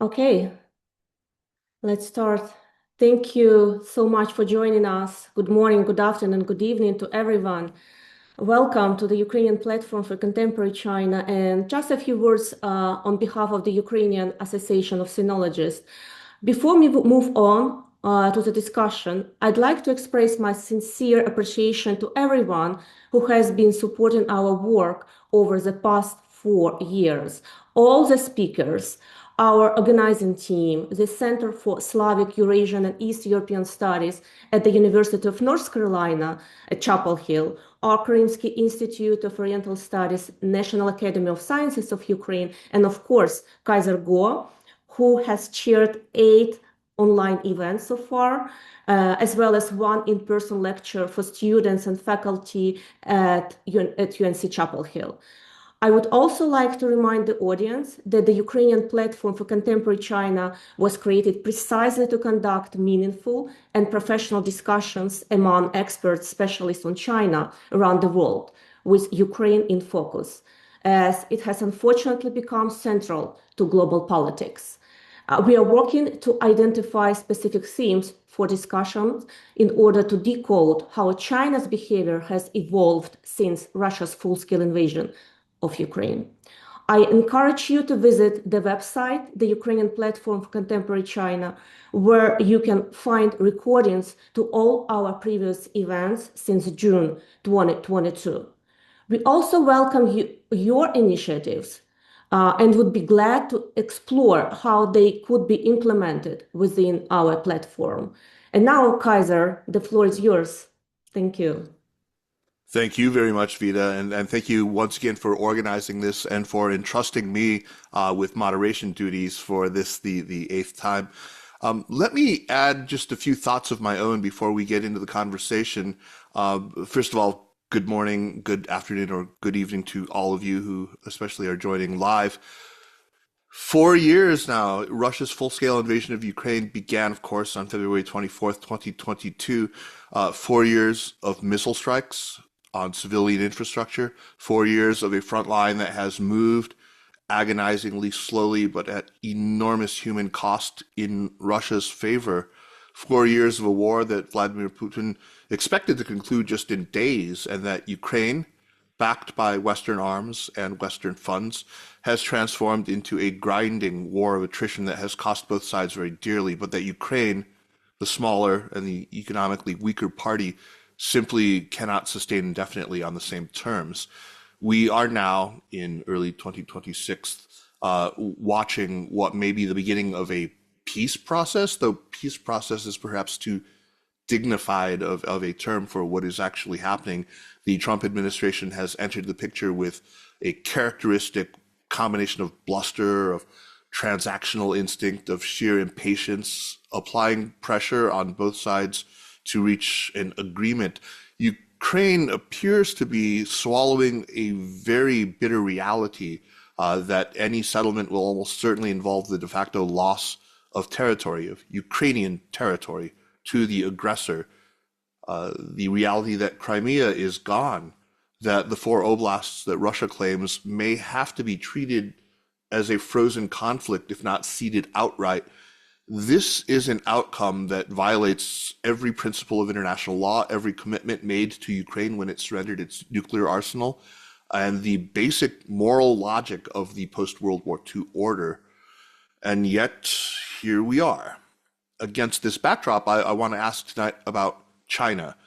Okay, let's start. Thank you so much for joining us. Good morning, good afternoon, good evening to everyone. Welcome to the Ukrainian Platform for Contemporary China. And just a few words on behalf of the Ukrainian Association of Sinologists. Before we move on to the discussion, I'd like to express my sincere appreciation to everyone who has been supporting our work over the past 4 years. All the speakers, our organizing team, the Center for Slavic, Eurasian, and East European Studies at the University of North Carolina at Chapel Hill, our Krymsky Institute of Oriental Studies, National Academy of Sciences of Ukraine, and of course, Kaiser Go, who has chaired 8 online events so far, as well as 1 in-person lecture for students and faculty at UNC Chapel Hill. I would also like to remind the audience that the Ukrainian Platform for Contemporary China was created precisely to conduct meaningful and professional discussions among experts, specialists on China around the world, with Ukraine in focus, as it has unfortunately become central to global politics. We are working to identify specific themes for discussions in order to decode how China's behavior has evolved since Russia's full-scale invasion of Ukraine. I encourage you to visit the website, the Ukrainian Platform for Contemporary China, where you can find recordings to all our previous events since June 2022. We also welcome your initiatives and would be glad to explore how they could be implemented within our platform. And now, Kaiser, the floor is yours. Thank you. Thank you very much, Vida, and thank you once again for organizing this and for entrusting me with moderation duties for this, the eighth time. Let me add just a few thoughts of my own before we get into the conversation. First of all, good morning, good afternoon, or good evening to all of you who especially are joining live. 4 years now, Russia's full-scale invasion of Ukraine began, of course, on February 24th, 2022. 4 years of missile strikes on civilian infrastructure, 4 years of a front line that has moved agonizingly slowly but at enormous human cost in Russia's favor. 4 years of a war that Vladimir Putin expected to conclude just in days, and that Ukraine, backed by Western arms and Western funds, has transformed into a grinding war of attrition that has cost both sides very dearly, but that Ukraine, the smaller and the economically weaker party, simply cannot sustain indefinitely on the same terms. We are now in early 2026 watching what may be the beginning of a peace process, though peace process is perhaps too dignified of a term for what is actually happening. The Trump administration has entered the picture with a characteristic combination of bluster, of transactional instinct, of sheer impatience, applying pressure on both sides to reach an agreement. Ukraine appears to be swallowing a very bitter reality that any settlement will almost certainly involve the de facto loss of territory, of Ukrainian territory, to the aggressor. The reality that Crimea is gone, that the 4 oblasts that Russia claims may have to be treated as a frozen conflict, if not ceded outright. This is an outcome that violates every principle of international law, every commitment made to Ukraine when it surrendered its nuclear arsenal, and the basic moral logic of the post-World War II order. And yet, here we are. Against this backdrop, I want to ask tonight about China,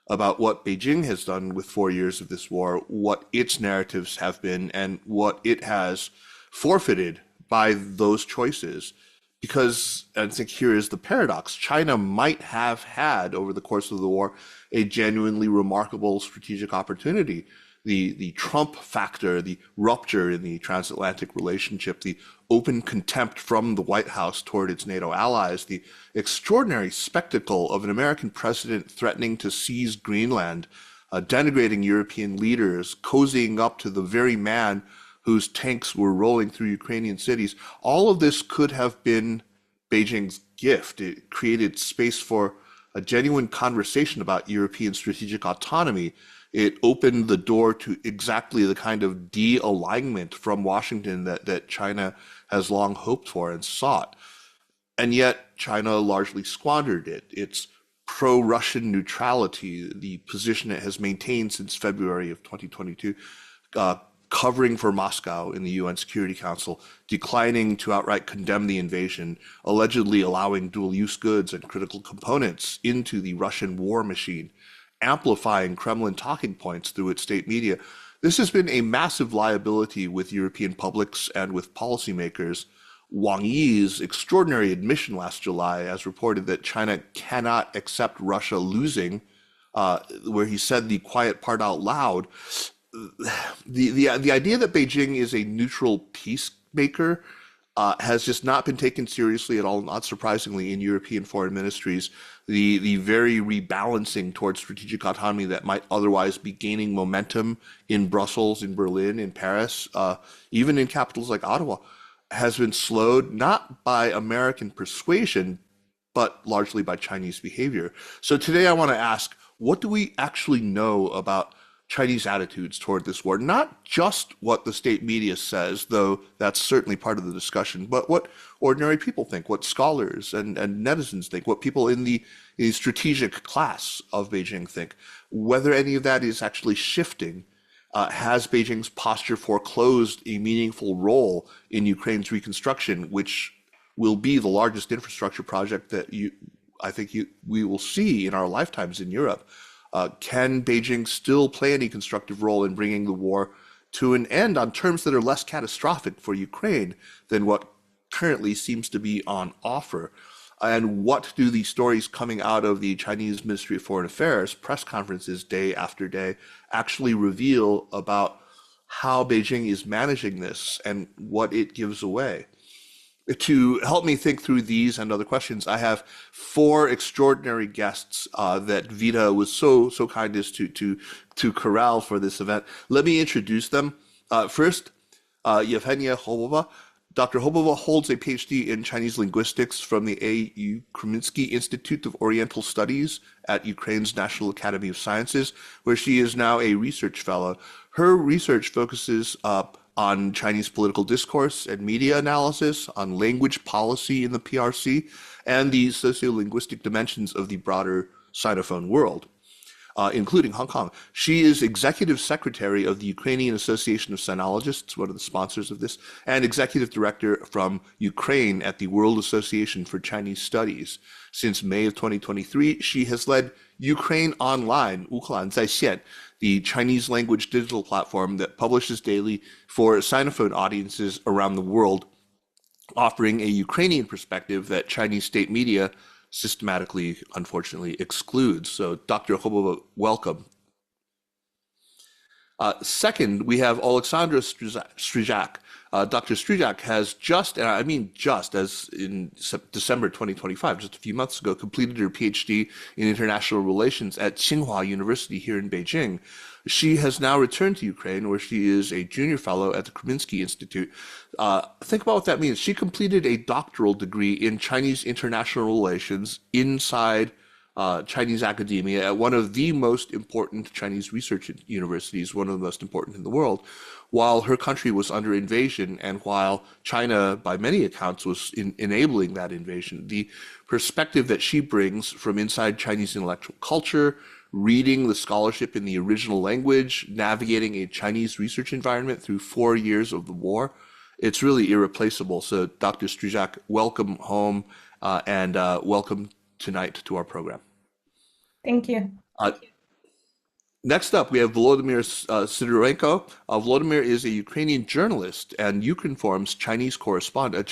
about what Beijing has done with 4 years of this war, what its narratives have been, and what it has forfeited by those choices. Because I think here is the paradox. China might have had, over the course of the war, a genuinely remarkable strategic opportunity. The Trump factor, the rupture in the transatlantic relationship, the open contempt from the White House toward its NATO allies, the extraordinary spectacle of an American president threatening to seize Greenland, denigrating European leaders, cozying up to the very man whose tanks were rolling through Ukrainian cities. All of this could have been Beijing's gift. It created space for a genuine conversation about European strategic autonomy. It opened the door to exactly the kind of de-alignment from Washington that China has long hoped for and sought. And yet China largely squandered it. Its pro-Russian neutrality, the position it has maintained since February of 2022, uh, covering for Moscow in the UN Security Council, declining to outright condemn the invasion, allegedly allowing dual-use goods and critical components into the Russian war machine, amplifying Kremlin talking points through its state media. This has been a massive liability with European publics and with policymakers. Wang Yi's extraordinary admission last July, as reported, that China cannot accept Russia losing, where he said the quiet part out loud. The idea that Beijing is a neutral peacemaker has just not been taken seriously at all, not surprisingly, in European foreign ministries. The very rebalancing towards strategic autonomy that might otherwise be gaining momentum in Brussels, in Berlin, in Paris, even in capitals like Ottawa, has been slowed not by American persuasion, but largely by Chinese behavior. So today I want to ask, what do we actually know about Chinese attitudes toward this war? Not just what the state media says, though that's certainly part of the discussion, but what ordinary people think, what scholars and netizens think, what people in the strategic class of Beijing think, whether any of that is actually shifting. Has Beijing's posture foreclosed a meaningful role in Ukraine's reconstruction, which will be the largest infrastructure project that we will see in our lifetimes in Europe? Can Beijing still play any constructive role in bringing the war to an end on terms that are less catastrophic for Ukraine than what currently seems to be on offer? And what do the stories coming out of the Chinese Ministry of Foreign Affairs press conferences day after day actually reveal about how Beijing is managing this and what it gives away? To help me think through these and other questions, I have four extraordinary guests that Vita was so kind as to corral for this event. Let me introduce them. First, Yevheniia Hobova. Dr. Hobova holds a PhD in Chinese linguistics from the A.U. Kreminsky Institute of Oriental Studies at Ukraine's National Academy of Sciences, where she is now a research fellow. Her research focuses on Chinese political discourse and media analysis, on language policy in the PRC, and the sociolinguistic dimensions of the broader Sinophone world, including Hong Kong. She is executive secretary of the Ukrainian Association of Sinologists, one of the sponsors of this, and executive director from Ukraine at the World Association for Chinese Studies. Since May of 2023, she has led Ukraine Online, 乌克兰在线, the Chinese language digital platform that publishes daily for Sinophone audiences around the world, offering a Ukrainian perspective that Chinese state media systematically, unfortunately, excludes. So, Dr. Hobova, welcome. Second, we have Oleksandra Stryzak. Dr. Stryzak has just, and I mean just, as in December 2025, just a few months ago, completed her PhD in international relations at Tsinghua University here in Beijing. She has now returned to Ukraine, where she is a junior fellow at the Kreminsky Institute. Think about what that means. She completed a doctoral degree in Chinese international relations inside Chinese academia at one of the most important Chinese research universities, one of the most important in the world, while her country was under invasion and while China, by many accounts, was enabling that invasion. The perspective that she brings from inside Chinese intellectual culture, reading the scholarship in the original language, navigating a Chinese research environment through 4 years of the war, it's really irreplaceable. So, Dr. Stryzak, welcome home and welcome tonight to our program. Thank you. Next up, we have Volodymyr Sidorenko. Volodymyr is a Ukrainian journalist and Ukrinform's China correspondent.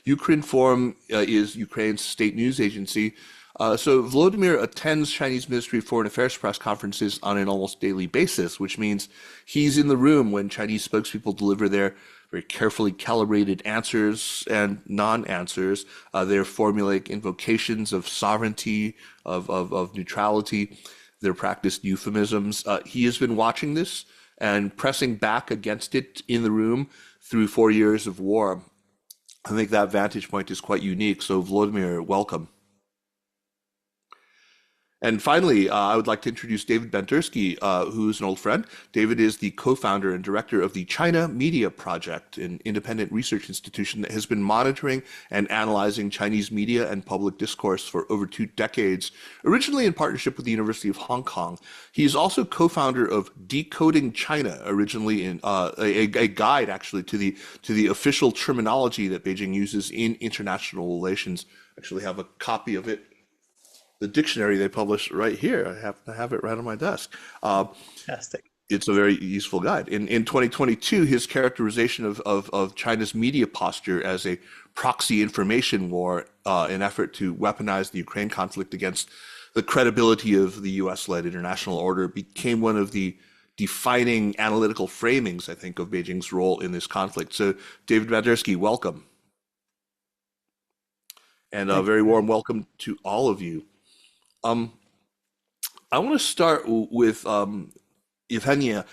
Ukrinform is Ukraine's state news agency. So Volodymyr attends Chinese Ministry of Foreign Affairs press conferences on an almost daily basis, which means he's in the room when Chinese spokespeople deliver their very carefully calibrated answers and non-answers, their formulaic invocations of sovereignty, of neutrality, their practiced euphemisms. He has been watching this and pressing back against it in the room through 4 years of war. I think that vantage point is quite unique. So Volodymyr, welcome. And finally, I would like to introduce David Badowski, who's an old friend. David is the co-founder and director of the China Media Project, an independent research institution that has been monitoring and analyzing Chinese media and public discourse for over 2 decades, originally in partnership with the University of Hong Kong. He is also co-founder of Decoding China, originally in a guide actually to the official terminology that Beijing uses in international relations. I actually have a copy of it, the dictionary they published right here. I happen to have it right on my desk. Fantastic. It's a very useful guide. In 2022, his characterization of China's media posture as a proxy information war, an effort to weaponize the Ukraine conflict against the credibility of the US-led international order, became one of the defining analytical framings, I think, of Beijing's role in this conflict. So, David Badowski, welcome. And a very warm welcome to all of you. I want to start with Yevheniia,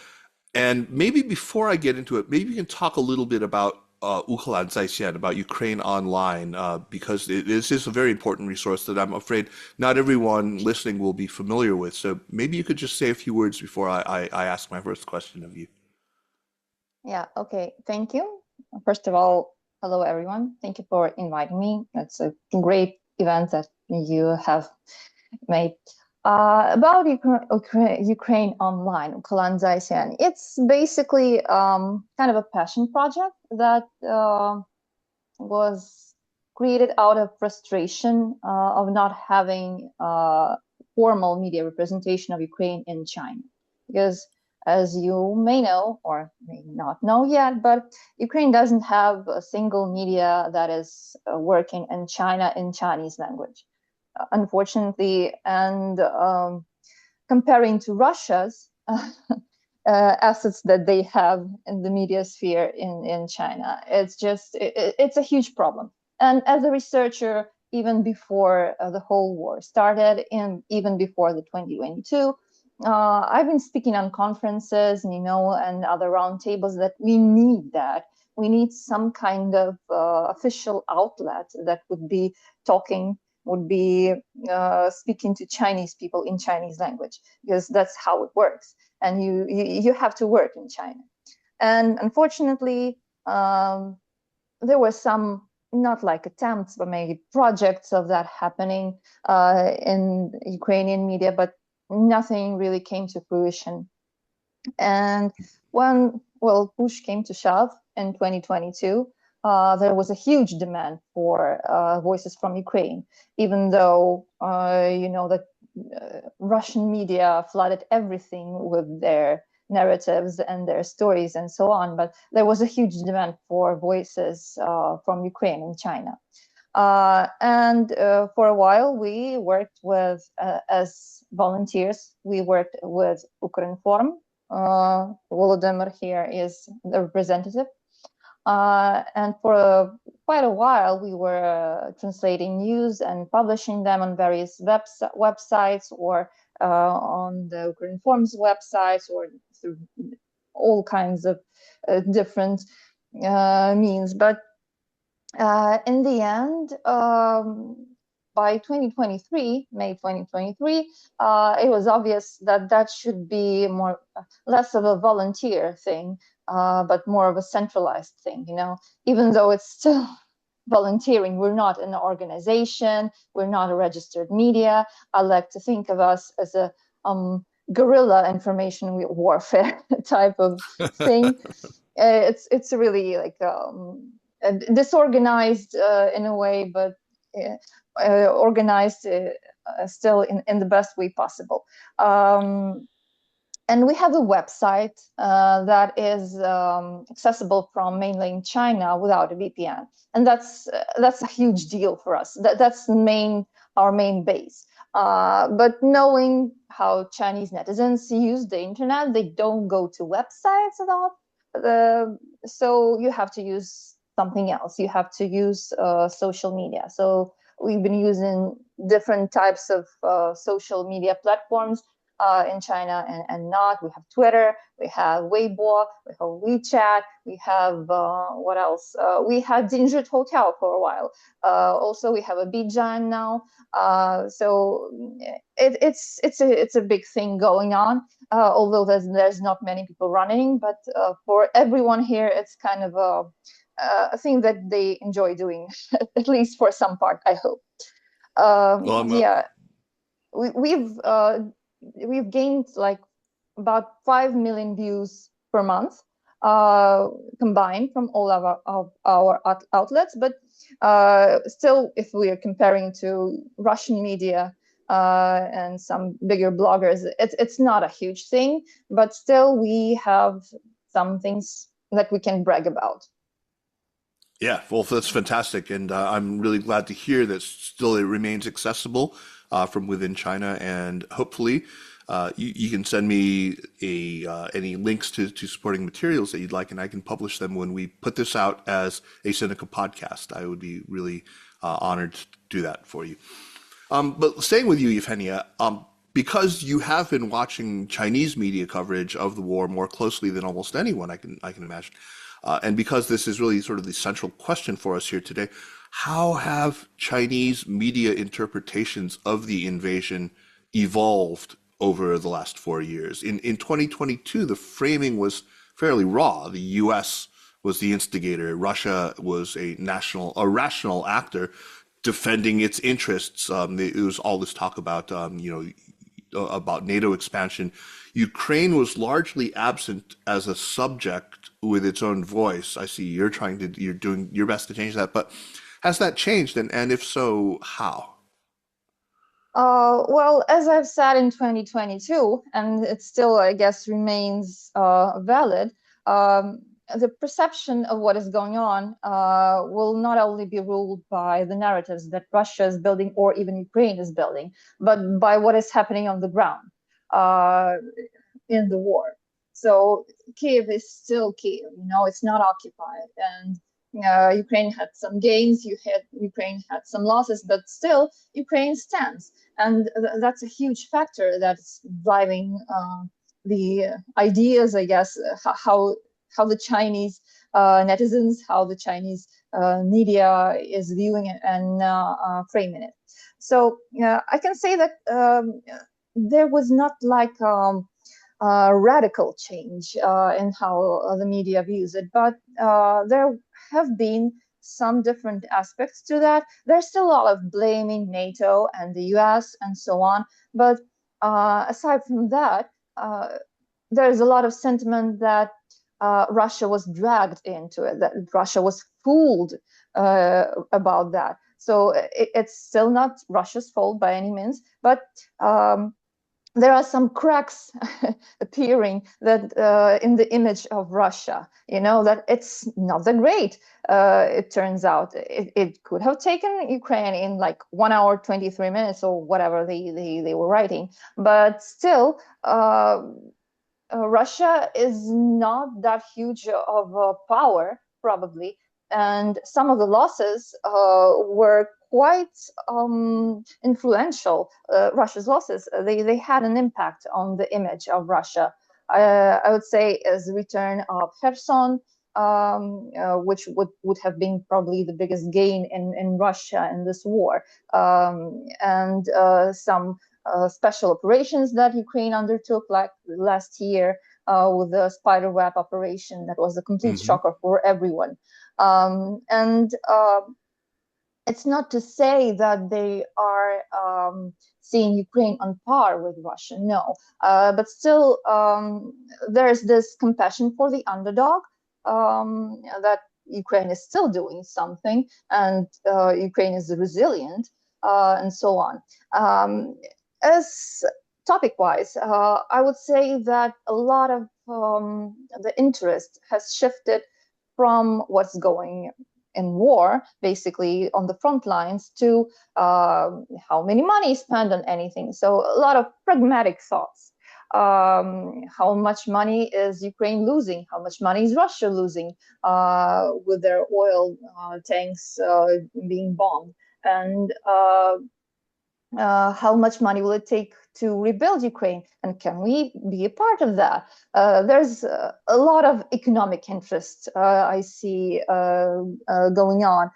and maybe before I get into it, maybe you can talk a little bit about Ukraine 在线, about Ukraine Online, because this is a very important resource that I'm afraid not everyone listening will be familiar with. So maybe you could just say a few words before I ask my first question of you. Yeah, okay. Thank you. First of all, hello, everyone. Thank you for inviting me. It's a great event that you have made. About Ukraine Online, Ukraine 在线, it's basically kind of a passion project that was created out of frustration of not having formal media representation of Ukraine in China. Because as you may know, or may not know yet, but Ukraine doesn't have a single media that is working in China in Chinese language. Unfortunately, and comparing to Russia's assets that they have in the media sphere in China, it's a huge problem. And as a researcher, even before the whole war started, and even before the 2022, I've been speaking on conferences, and other roundtables that we need that. We need some kind of official outlet that would be speaking to Chinese people in Chinese language, because that's how it works. And you have to work in China. And unfortunately, there were some, not like attempts, but maybe projects of that happening in Ukrainian media, but nothing really came to fruition. And when, push came to shove in 2022, there was a huge demand for voices from Ukraine, even though, that Russian media flooded everything with their narratives and their stories and so on. But there was a huge demand for voices from Ukraine and China. And for a while, we worked with, as volunteers, we worked with Ukrinform. Volodymyr here is the representative. And for quite a while, we were translating news and publishing them on various websites, or on the Ukrinform's websites, or through all kinds of different means. But in the end, by 2023, May 2023, it was obvious that that should be less of a volunteer thing, but more of a centralized thing, even though it's still volunteering. We're not an organization, we're not a registered media. I like to think of us as a guerrilla information warfare type of thing. It's really like disorganized in a way, but organized still in the best way possible. And we have a website that is accessible from mainland China without a VPN, and that's a huge deal for us. That's our main base. But knowing how Chinese netizens use the internet, they don't go to websites at all. So you have to use something else. You have to use social media. So we've been using different types of social media platforms. in China and not. We have Twitter, we have Weibo, we have WeChat, we have what else? We had Dinjit Hotel for a while. Also, we have a Bijan now. So it's a big thing going on. Although there's not many people running, but for everyone here, it's kind of a thing that they enjoy doing, at least for some part, I hope. Yeah, we've gained like about 5 million views per month combined from all of our outlets, but still, if we are comparing to Russian media and some bigger bloggers, it's not a huge thing, but still we have some things that we can brag about. Yeah, well, that's fantastic, and I'm really glad to hear that still it remains accessible from within China, and hopefully you can send me any links to supporting materials that you'd like, and I can publish them when we put this out as a Sinica podcast. I would be really honored to do that for you. But staying with you, Yevheniia, because you have been watching Chinese media coverage of the war more closely than almost anyone, I can imagine. And because this is really sort of the central question for us here today, how have Chinese media interpretations of the invasion evolved over the last 4 years? In 2022, the framing was fairly raw. The U.S. was the instigator. Russia was a rational actor defending its interests. It was all this talk about, about NATO expansion. Ukraine was largely absent as a subject with its own voice. I see you're doing your best to change that, but has that changed? And if so, how? Well, as I've said in 2022, and it still, I guess, remains valid, the perception of what is going on will not only be ruled by the narratives that Russia is building or even Ukraine is building, but by what is happening on the ground in the war. So Kiev is still Kiev, it's not occupied. And Ukraine had some gains, Ukraine had some losses, but still Ukraine stands. And that's a huge factor that's driving the ideas, I guess, how the Chinese netizens, how the Chinese media is viewing it and framing it. So I can say that there was not like a radical change in how the media views it, but there have been some different aspects to that. There's still a lot of blaming NATO and the US and so on, but aside from that, there's a lot of sentiment that Russia was dragged into it, that Russia was fooled about that. So it's still not Russia's fault by any means, but there are some cracks appearing that in the image of Russia, that it's not that great. It turns out it could have taken Ukraine in like 1 hour, 23 minutes or whatever they were writing. But still, Russia is not that huge of a power, probably. And some of the losses were quite influential. Russia's losses, they had an impact on the image of Russia. I would say as the return of Kherson, which would have been probably the biggest gain in Russia in this war, and some special operations that Ukraine undertook, like last year with the spiderweb operation, that was a complete shocker for everyone. And it's not to say that they are seeing Ukraine on par with Russia, no. But still, there's this compassion for the underdog, that Ukraine is still doing something, and Ukraine is resilient, and so on. As topic-wise, I would say that a lot of the interest has shifted from what's going in war, basically on the front lines, to how many money is spent on anything. So a lot of pragmatic thoughts. How much money is Ukraine losing? How much money is Russia losing with their oil tanks being bombed? And how much money will it take to rebuild Ukraine, and can we be a part of that? There's a lot of economic interest I see going on.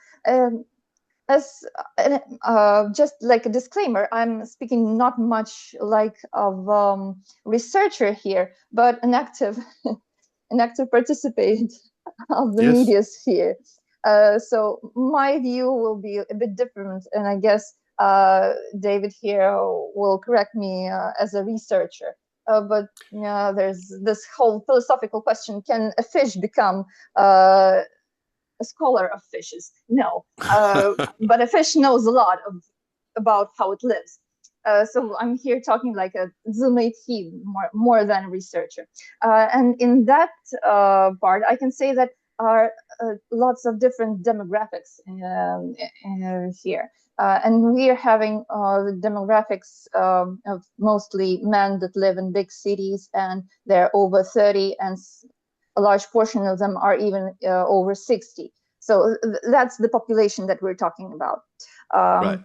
As just like a disclaimer, I'm speaking not much like of researcher here, but an active participant of the media sphere. So my view will be a bit different, and I guess David here will correct me as a researcher. But there's this whole philosophical question: can a fish become a scholar of fishes? No, but a fish knows a lot about how it lives. So I'm here talking like a Zoomate more than a researcher. And in that part, I can say that are lots of different demographics here. And we are having the demographics of mostly men that live in big cities, and they're over 30, and a large portion of them are even over 60. So that's the population that we're talking about. Right.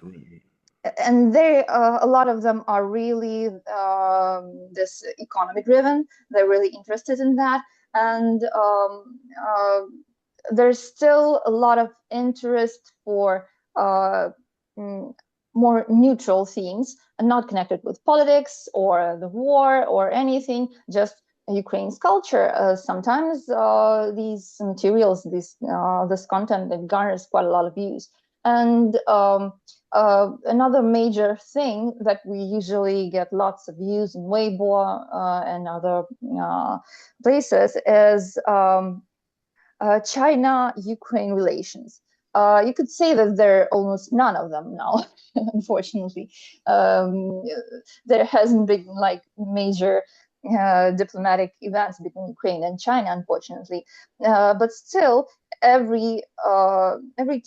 And they, a lot of them are really this economy driven. They're really interested in that. And there's still a lot of interest for more neutral themes and not connected with politics or the war or anything, just Ukraine's culture. Sometimes these materials, this content, that garners quite a lot of views. And another major thing that we usually get lots of views in Weibo and other places is China-Ukraine relations. You could say that there are almost none of them now, unfortunately. There hasn't been like major diplomatic events between Ukraine and China, unfortunately. But still, every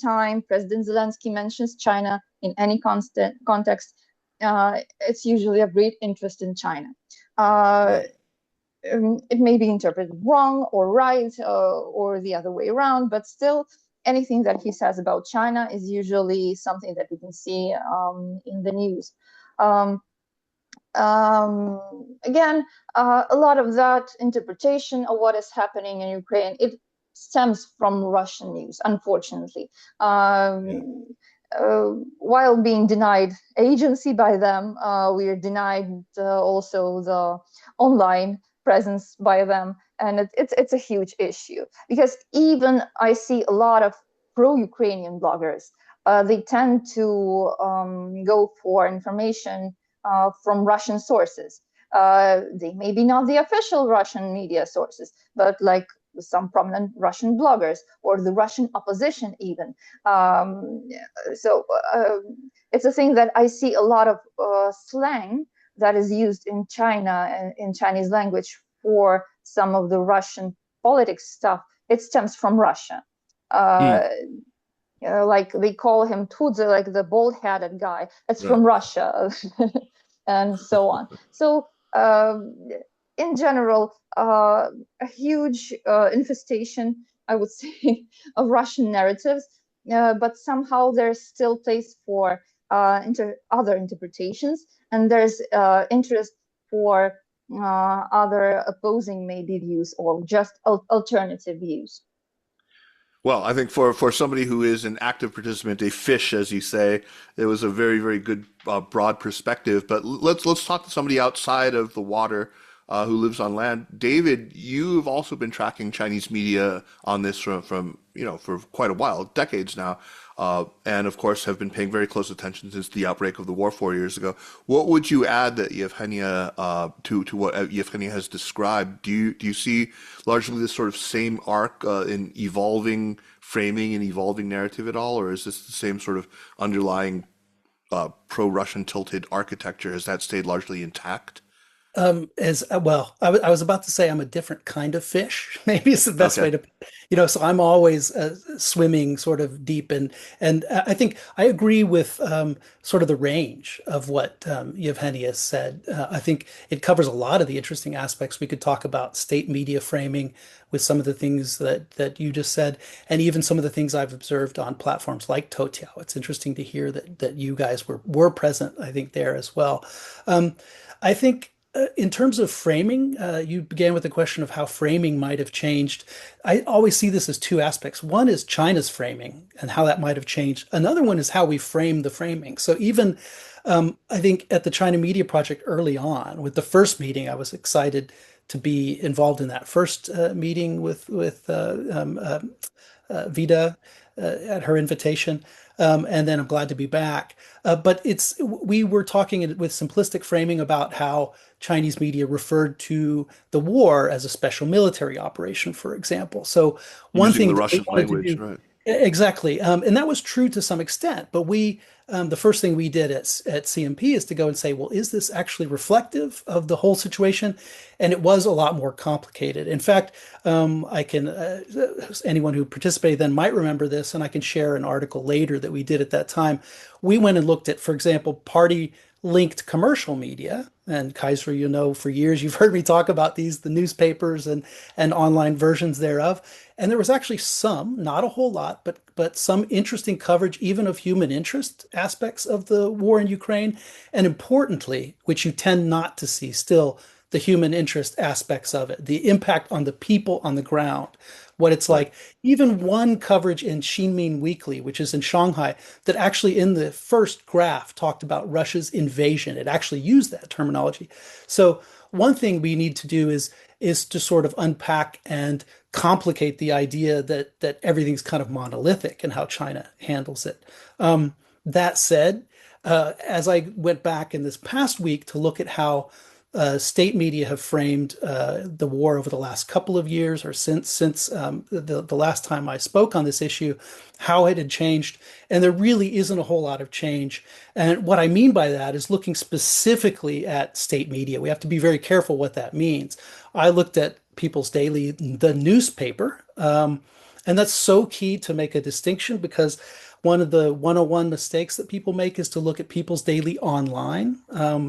time President Zelensky mentions China in any context, it's usually of great interest in China. It may be interpreted wrong or right or the other way around, but still, anything that he says about China is usually something that we can see in the news. Again, a lot of that interpretation of what is happening in Ukraine, it stems from Russian news, unfortunately. While being denied agency by them, we are denied also the online presence by them. And it's a huge issue, because even I see a lot of pro-Ukrainian bloggers. They tend to go for information from Russian sources. They may be not the official Russian media sources, but like some prominent Russian bloggers or the Russian opposition even. So it's a thing that I see a lot of slang that is used in China and in Chinese language for some of the Russian politics stuff. It stems from Russia. Like they call him Tudze, like the bald-headed guy. It's from Russia, and so on. So in general, a huge infestation, I would say, of Russian narratives, but somehow there's still place for other interpretations, and there's interest for other opposing maybe views or just alternative views. Well, I think for somebody who is an active participant, a fish, as you say, it was a very, very good broad perspective. But let's talk to somebody outside of the water who lives on land. David, you've also been tracking Chinese media on this from for quite a while, decades now, and of course have been paying very close attention since the outbreak of the war 4 years ago. What would you add that Yevheniia to what Yevheniia has described? Do you see largely this sort of same arc in evolving framing and evolving narrative at all, or is this the same sort of underlying pro-Russian tilted architecture? Has that stayed largely intact? As well, I was about to say I'm a different kind of fish. Maybe it's the best Okay. way to, so I'm always swimming sort of deep, and I think I agree with sort of the range of what Yevheniia said. I think it covers a lot of the interesting aspects. We could talk about state media framing with some of the things that you just said, and even some of the things I've observed on platforms like Toutiao. It's interesting to hear that you guys were present, I think, there as well. I think in terms of framing, you began with the question of how framing might have changed. I always see this as two aspects. One is China's framing and how that might have changed. Another one is how we frame the framing. So even I think at the China Media Project early on, with the first meeting, I was excited to be involved in that first meeting with Vida at her invitation. And then I'm glad to be back. But we were talking with simplistic framing about how Chinese media referred to the war as a special military operation, for example. So one Using thing the that they Russian wanted to language, do right? exactly, and that was true to some extent. But the first thing we did at CMP is to go and say, well, is this actually reflective of the whole situation? And it was a lot more complicated. In fact, I can anyone who participated then might remember this, and I can share an article later that we did at that time. We went and looked at, for example, party linked commercial media. And Kaiser, for years you've heard me talk about the newspapers and online versions thereof. And there was actually some, not a whole lot, but some interesting coverage, even of human interest aspects of the war in Ukraine. And importantly, which you tend not to see still, the human interest aspects of it, the impact on the people on the ground, what it's Right. like. Even one coverage in Xinmin Weekly, which is in Shanghai, that actually in the first graph talked about Russia's invasion. It actually used that terminology. So one thing we need to do is to sort of unpack and complicate the idea that everything's kind of monolithic and how China handles it. That said, as I went back in this past week to look at how state media have framed the war over the last couple of years, or since the last time I spoke on this issue, how it had changed, and there really isn't a whole lot of change. And what I mean by that is looking specifically at state media. We have to be very careful what that means. I looked at People's Daily, the newspaper, and that's so key to make a distinction because one of the 101 mistakes that people make is to look at People's Daily online.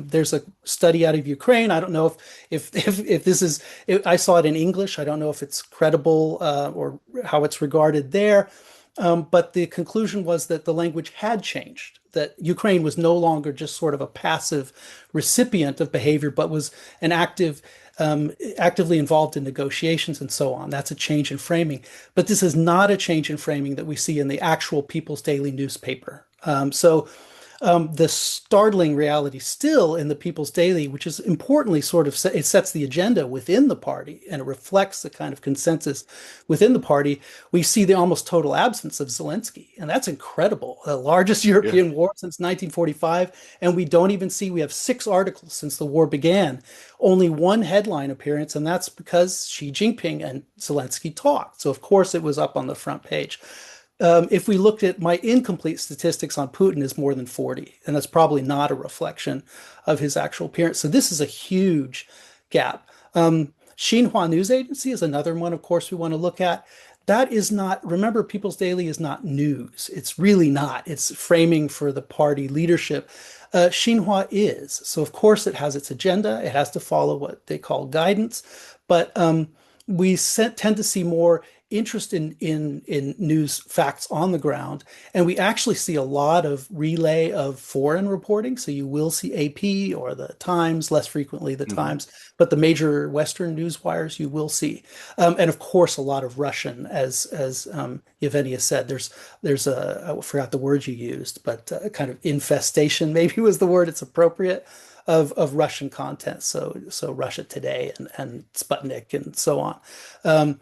There's a study out of Ukraine. I don't know if this is. I saw it in English. I don't know if it's credible or how it's regarded there. But the conclusion was that the language had changed, that Ukraine was no longer just sort of a passive recipient of behavior, but was an actively involved in negotiations and so on. That's a change in framing. But this is not a change in framing that we see in the actual People's Daily newspaper. The startling reality still in the People's Daily, which is importantly it sets the agenda within the party and it reflects the kind of consensus within the party. We see the almost total absence of Zelensky, and that's incredible. The largest Yeah. European war since 1945, and we have 6 articles since the war began, only one headline appearance, and that's because Xi Jinping and Zelensky talked. So of course it was up on the front page. If we looked at my incomplete statistics on Putin is more than 40, and that's probably not a reflection of his actual appearance. So this is a huge gap. Xinhua News Agency is another one, of course, we want to look at. That is not, remember, People's Daily is not news. It's really not. It's framing for the party leadership. Xinhua is. So, of course, it has its agenda. It has to follow what they call guidance. But we tend to see more interest in news facts on the ground, and we actually see a lot of relay of foreign reporting. So you will see AP or the Times, less frequently the Hmm. Times, but the major Western news wires you will see, and of course a lot of Russian, as Yevheniia said. There's I forgot the word you used, but a kind of infestation maybe was the word. It's appropriate of Russian content. So Russia Today and Sputnik and so on. I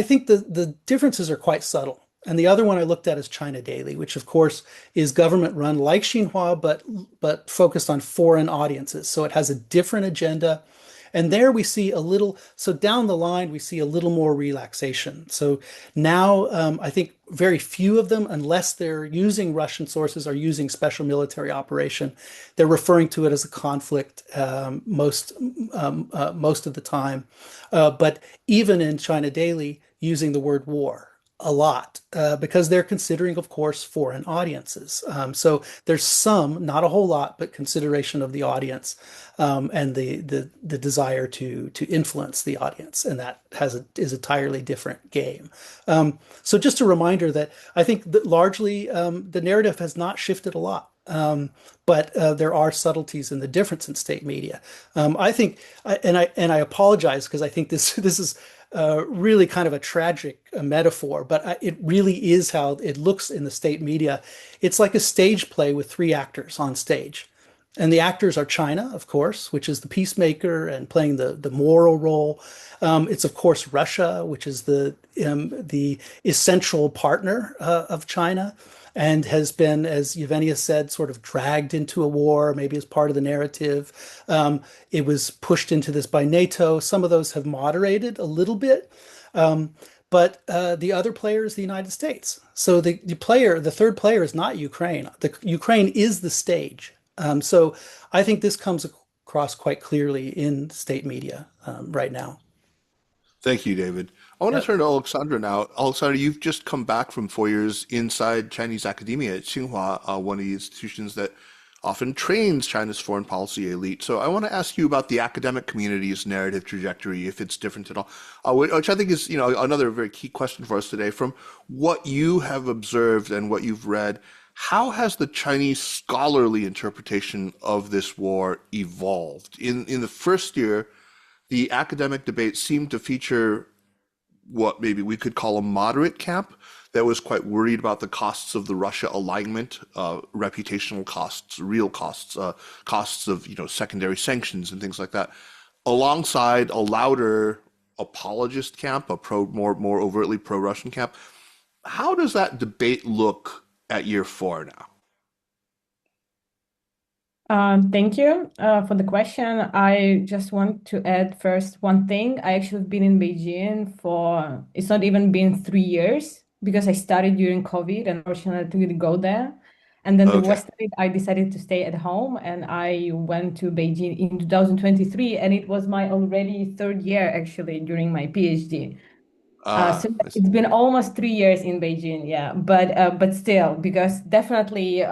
think the differences are quite subtle. And the other one I looked at is China Daily, which of course is government run like Xinhua, but focused on foreign audiences. So it has a different agenda. And there we see a little, so down the line, we see a little more relaxation. So now I think very few of them, unless they're using Russian sources, are using special military operation. They're referring to it as a conflict most of the time. But even in China Daily, using the word war a lot because they're considering, of course, foreign audiences. So there's some, not a whole lot, but consideration of the audience and the desire to influence the audience, and that is a entirely different game. So just a reminder that I think that largely the narrative has not shifted a lot. But there are subtleties in the difference in state media. I think, and I apologize because I think this is really kind of a tragic metaphor, but it really is how it looks in the state media. It's like a stage play with three actors on stage. And the actors are China, of course, which is the peacemaker and playing the moral role. It's of course Russia, which is the essential partner of China, and has been, as Yevheniia said, sort of dragged into a war, maybe as part of the narrative. It was pushed into this by NATO. Some of those have moderated a little bit. But the other player is the United States. So the third player is not Ukraine. Ukraine is the stage. So I think this comes across quite clearly in state media right now. Thank you, David. I want to Yep. turn to Oleksandra now. Oleksandra, you've just come back from 4 years inside Chinese academia at Tsinghua, one of the institutions that often trains China's foreign policy elite. So I want to ask you about the academic community's narrative trajectory, if it's different at all, which I think is, another very key question for us today. From what you have observed and what you've read, how has the Chinese scholarly interpretation of this war evolved? In the first year, the academic debate seemed to feature what maybe we could call a moderate camp that was quite worried about the costs of the Russia alignment, reputational costs, real costs, costs of secondary sanctions and things like that, alongside a louder apologist camp, a more overtly pro-Russian camp. How does that debate look at year 4 now? Thank you for the question. I just want to add first one thing. I actually have been in Beijing for, it's not even been 3 years because I started during COVID and unfortunately I couldn't go there. And then the Okay. worst of it, I decided to stay at home and I went to Beijing in 2023 and it was my already third year actually during my PhD. So I see. it's been almost 3 years in Beijing, yeah. But still, because definitely,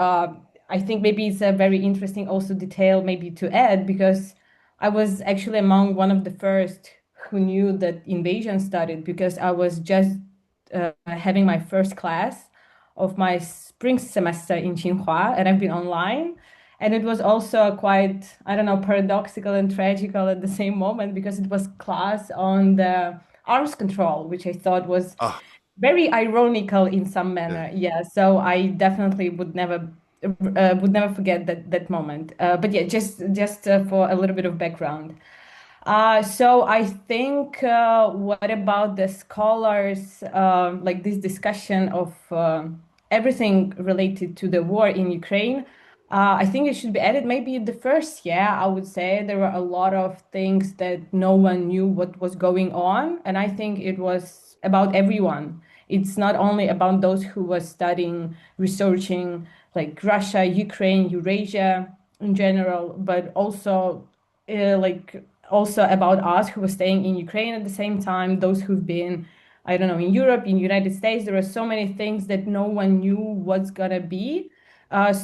I think maybe it's a very interesting also detail maybe to add because I was actually among one of the first who knew that invasion started because I was just having my first class of my spring semester in Tsinghua, and I've been online. And it was also quite, I don't know, paradoxical and tragical at the same moment because it was class on the arms control, which I thought was Ah, very ironical in some yeah. manner. Yeah, so I definitely would never forget that moment. But yeah, just for a little bit of background. So I think what about the scholars, like this discussion of everything related to the war in Ukraine? I think it should be added. Maybe the first year, I would say there were a lot of things that no one knew what was going on, and I think it was about everyone. It's not only about those who were studying, researching, like Russia, Ukraine, Eurasia in general, but also like also about us who were staying in Ukraine at the same time, those who've been, I don't know, in Europe, in United States. There are so many things that no one knew what's gonna be.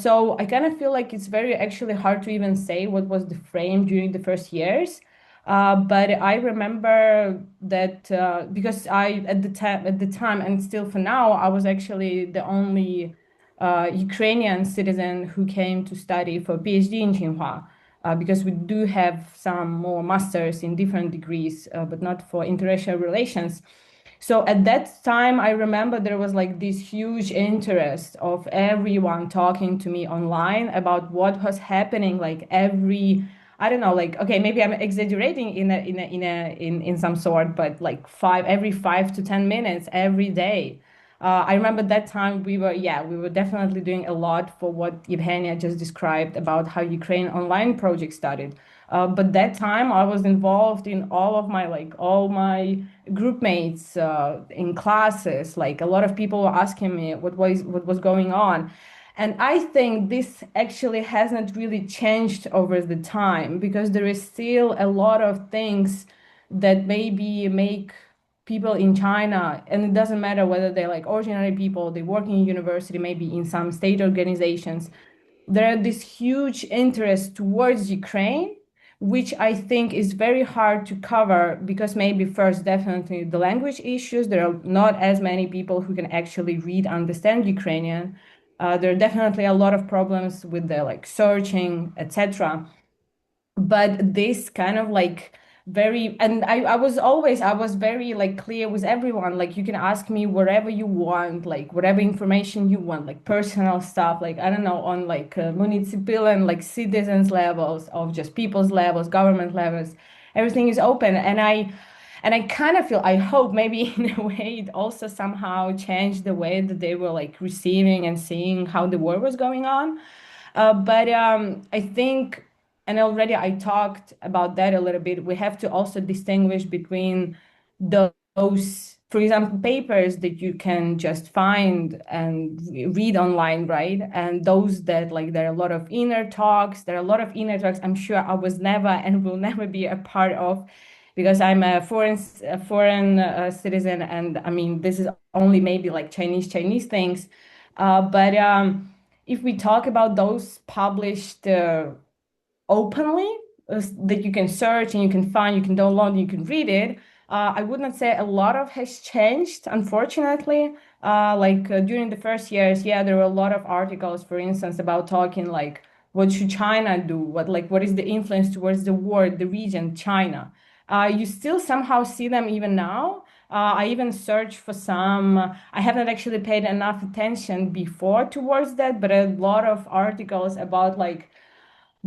So I kind of feel like it's very actually hard to even say what was the frame during the first years. But I remember that because I at the time and still for now, I was actually the only Ukrainian citizen who came to study for PhD in Tsinghua. Because we do have some more masters in different degrees, but not for international relations. So at that time, I remember there was like this huge interest of everyone talking to me online about what was happening. Like I don't know, like okay, maybe I'm exaggerating in some sort, but like every 5 to 10 minutes every day. I remember that time we were definitely doing a lot for what Yevheniia just described about how Ukraine online project started. But that time I was involved in all my group mates in classes. Like a lot of people were asking me what was going on. And I think this actually hasn't really changed over the time because there is still a lot of things that maybe make people in China, and it doesn't matter whether they're like ordinary people, they work in university, maybe in some state organizations, there are this huge interest towards Ukraine, which I think is very hard to cover because maybe first, definitely the language issues. There are not as many people who can actually read, understand Ukrainian. There are definitely a lot of problems with the like searching, etc. But this kind of like very, and I was very like clear with everyone, like you can ask me wherever you want, like whatever information you want, like personal stuff, like I don't know, on like municipal and like citizens levels, of just people's levels, government levels, everything is open. And I kind of feel, I hope maybe in a way it also somehow changed the way that they were like receiving and seeing how the war was going on. But I think, and already I talked about that a little bit, we have to also distinguish between those, for example, papers that you can just find and read online, right? And those that like there are a lot of inner talks, I'm sure I was never and will never be a part of because I'm a foreign citizen, and I mean this is only maybe like Chinese things, but if we talk about those published openly, that you can search and you can find, you can download, and you can read it, I would not say a lot of has changed, unfortunately. During the first years, yeah, there were a lot of articles, for instance, about talking like what should China do? What is the influence towards the world, the region, China? You still somehow see them even now. I even searched for some. I haven't actually paid enough attention before towards that, but a lot of articles about like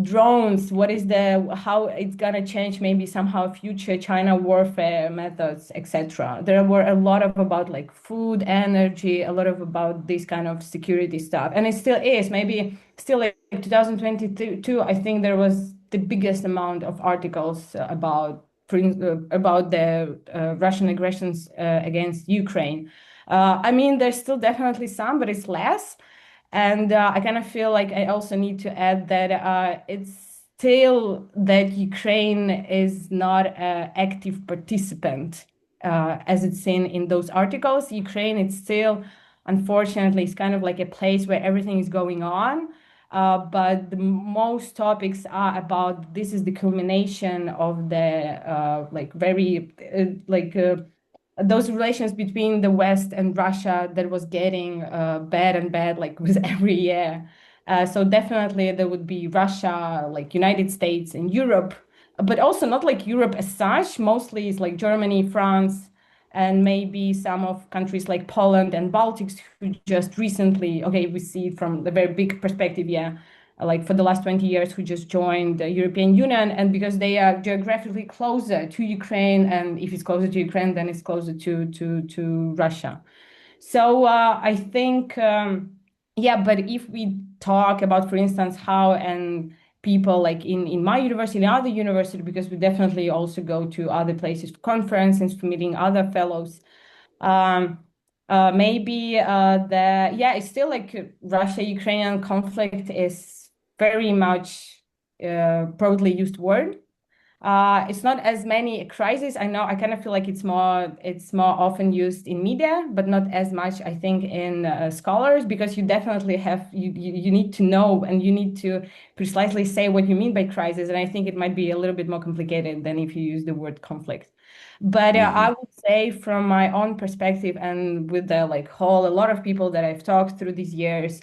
drones, how it's gonna change maybe somehow future China warfare methods, etc. There were a lot of about like food, energy, a lot of about this kind of security stuff, and it still is. Maybe still like 2022, I think there was the biggest amount of articles about the Russian aggressions against Ukraine. I mean, there's still definitely some, but it's less. And I kind of feel like I also need to add that it's still that Ukraine is not an active participant, as it's seen in those articles. Ukraine, it's still, unfortunately, it's kind of like a place where everything is going on. But the most topics are about this is the culmination of the those relations between the West and Russia that was getting bad and bad like with every year. So definitely there would be Russia, like United States and Europe, but also not like Europe as such. Mostly it's like Germany, France, and maybe some of countries like Poland and Baltics who just recently, okay, we see from the very big perspective, yeah, like for the last 20 years who just joined the European Union, and because they are geographically closer to Ukraine, and if it's closer to Ukraine, then it's closer to Russia. So I think, yeah, but if we talk about, for instance, how and people like in my university, in other university, because we definitely also go to other places for conferences, for meeting other fellows. Um, Maybe it's still like Russia-Ukrainian conflict is very much broadly used word. It's not as many crises. I know I kind of feel like it's more often used in media, but not as much, I think, in scholars, because you definitely you need to know and you need to precisely say what you mean by crisis. And I think it might be a little bit more complicated than if you use the word conflict. But I would say from my own perspective and with the like whole a lot of people that I've talked through these years,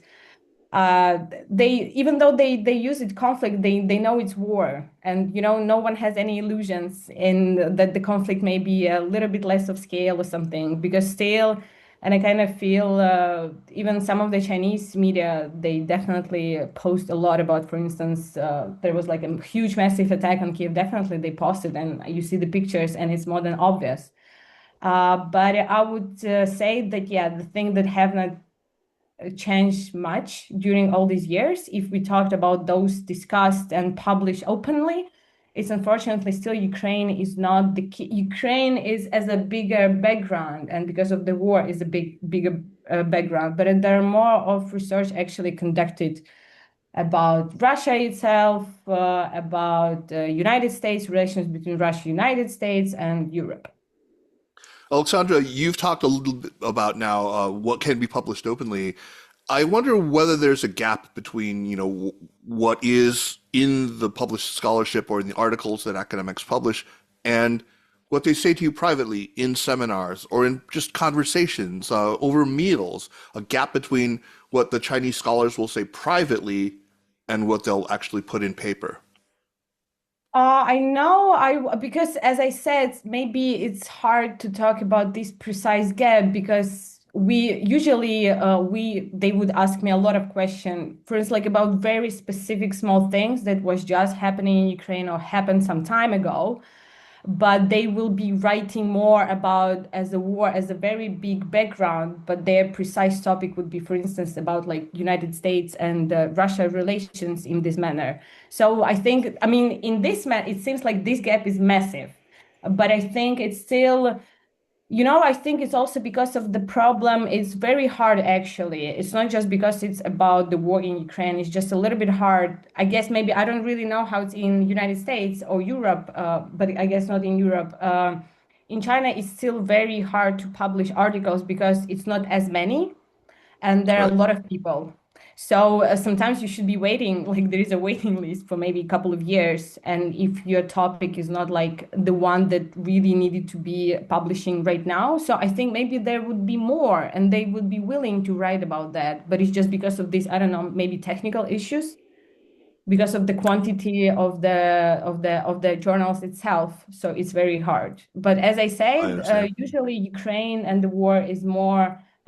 they even though they use it conflict, they know it's war, and no one has any illusions in that the conflict may be a little bit less of scale or something, because still, and I kind of feel even some of the Chinese media, they definitely post a lot about, for instance, there was like a huge massive attack on Kiev. Definitely they posted, and you see the pictures and it's more than obvious. But I would say that, yeah, the thing that have not changed much during all these years, if we talked about those discussed and published openly, it's unfortunately still Ukraine is not the key. Ukraine is as a bigger background, and because of the war is a bigger background. But there are more of research actually conducted about Russia itself, about United States, relations between Russia, United States, and Europe. Alexandra, you've talked a little bit about now what can be published openly. I wonder whether there's a gap between, what is in the published scholarship or in the articles that academics publish and what they say to you privately in seminars or in just conversations over meals, a gap between what the Chinese scholars will say privately and what they'll actually put in paper. I know because as I said, maybe it's hard to talk about this precise gap because we usually they would ask me a lot of questions, for instance, like about very specific small things that was just happening in Ukraine or happened some time ago, but they will be writing more about as a war as a very big background, but their precise topic would be, for instance, about like United States and Russia relations in this manner. So I think, I mean, in this it seems like this gap is massive, but I think it's still, I think it's also because of the problem. It's very hard, actually. It's not just because it's about the war in Ukraine. It's just a little bit hard. I guess maybe I don't really know how it's in United States or Europe, but I guess not in Europe. In China, it's still very hard to publish articles because it's not as many and there are a Right. lot of people. So sometimes you should be waiting, like there is a waiting list for maybe a couple of years. And if your topic is not like the one that really needed to be publishing right now, so I think maybe there would be more and they would be willing to write about that. But it's just because of this, I don't know, maybe technical issues because of the quantity of the journals itself. So it's very hard. But as I I said, understand. usually Ukraine and the war is more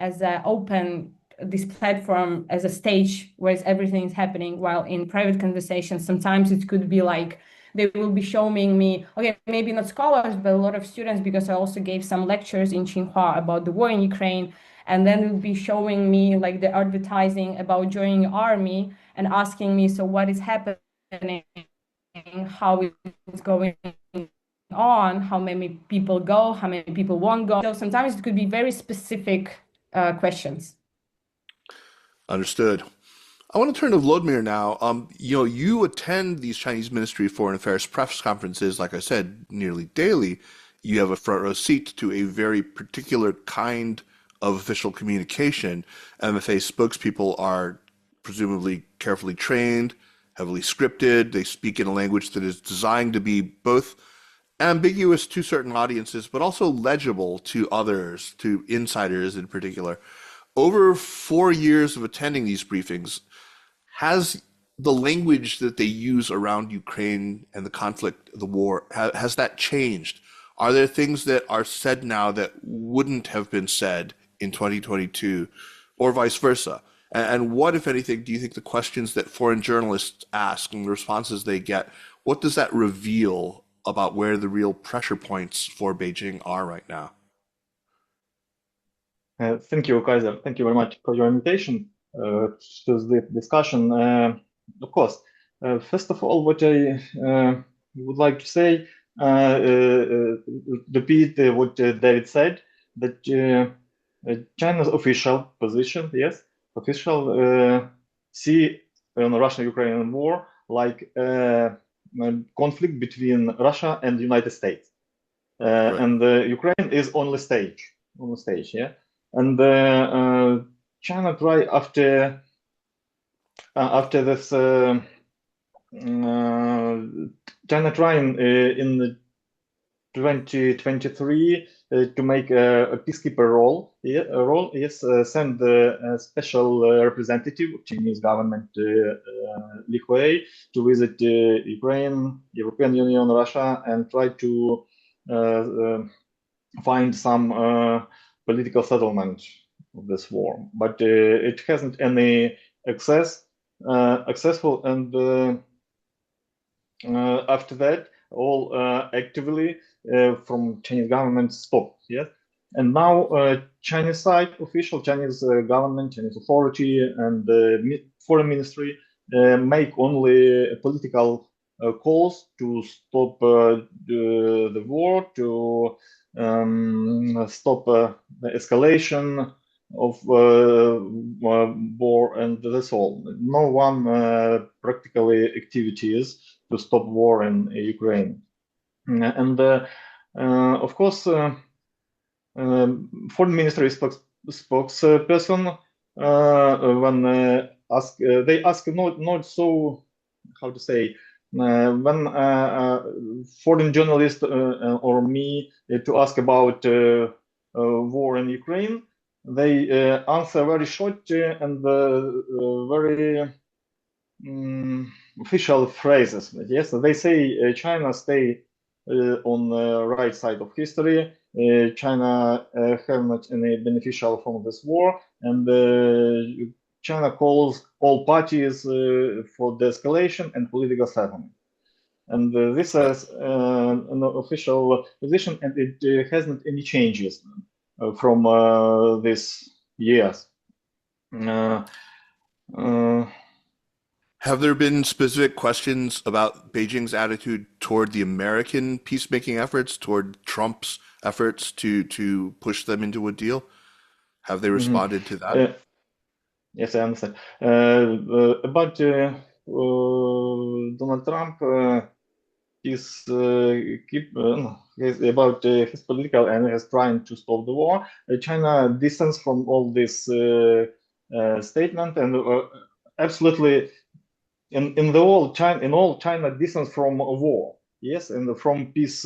as a open this platform as a stage where everything is happening. While in private conversations, sometimes it could be like they will be showing me, okay, maybe not scholars, but a lot of students, because I also gave some lectures in Tsinghua about the war in Ukraine. And then they'll be showing me like the advertising about joining army and asking me, so what is happening, how it's going on, how many people go, how many people won't go. So sometimes it could be very specific questions. Understood. I want to turn to Volodymyr now. You attend these Chinese Ministry of Foreign Affairs press conferences, like I said, nearly daily. You have a front row seat to a very particular kind of official communication. MFA spokespeople are presumably carefully trained, heavily scripted. They speak in a language that is designed to be both ambiguous to certain audiences, but also legible to others, to insiders in particular. Over 4 years of attending these briefings, has the language that they use around Ukraine and the conflict, the war, has that changed? Are there things that are said now that wouldn't have been said in 2022 or vice versa? And what, if anything, do you think the questions that foreign journalists ask and the responses they get, what does that reveal about where the real pressure points for Beijing are right now? Thank you, Kaiser. Thank you very much for your invitation to this discussion. Of course, first of all, what I would like to say, repeat what David said, that China's official position, yes, official see on the Russian-Ukrainian war like a conflict between Russia and the United States. Right. And Ukraine is on the stage, yeah. And China try after this China trying in 2023 to make a peacekeeper role. Yes, send a special representative of Chinese government, Li Hui, to visit Ukraine, European Union, Russia, and try to find some political settlement of this war. But it hasn't any successful, and after that, all actively from Chinese government stopped. Yes, And now Chinese side official, Chinese government, Chinese authority, and foreign ministry make only political calls to stop the war, to stop the escalation of war, and that's all. No one practically activities to stop war in Ukraine. And of course, foreign ministry spokesperson when they ask not so, how to say, when foreign journalist or me to ask about war in Ukraine, they answer very short and very official phrases. Yes, they say China stay on the right side of history. China have not any beneficial from this war, and China calls all parties for de-escalation and political settlement. And this is an official position, and it hasn't any changes from this years. Have there been specific questions about Beijing's attitude toward the American peacemaking efforts, toward Trump's efforts to push them into a deal? Have they responded to that? Yes, I understand. About Donald Trump, he's about his political and he's trying to stop the war. China distance from all this statement, and absolutely in all China distance from a war. Yes, and from peace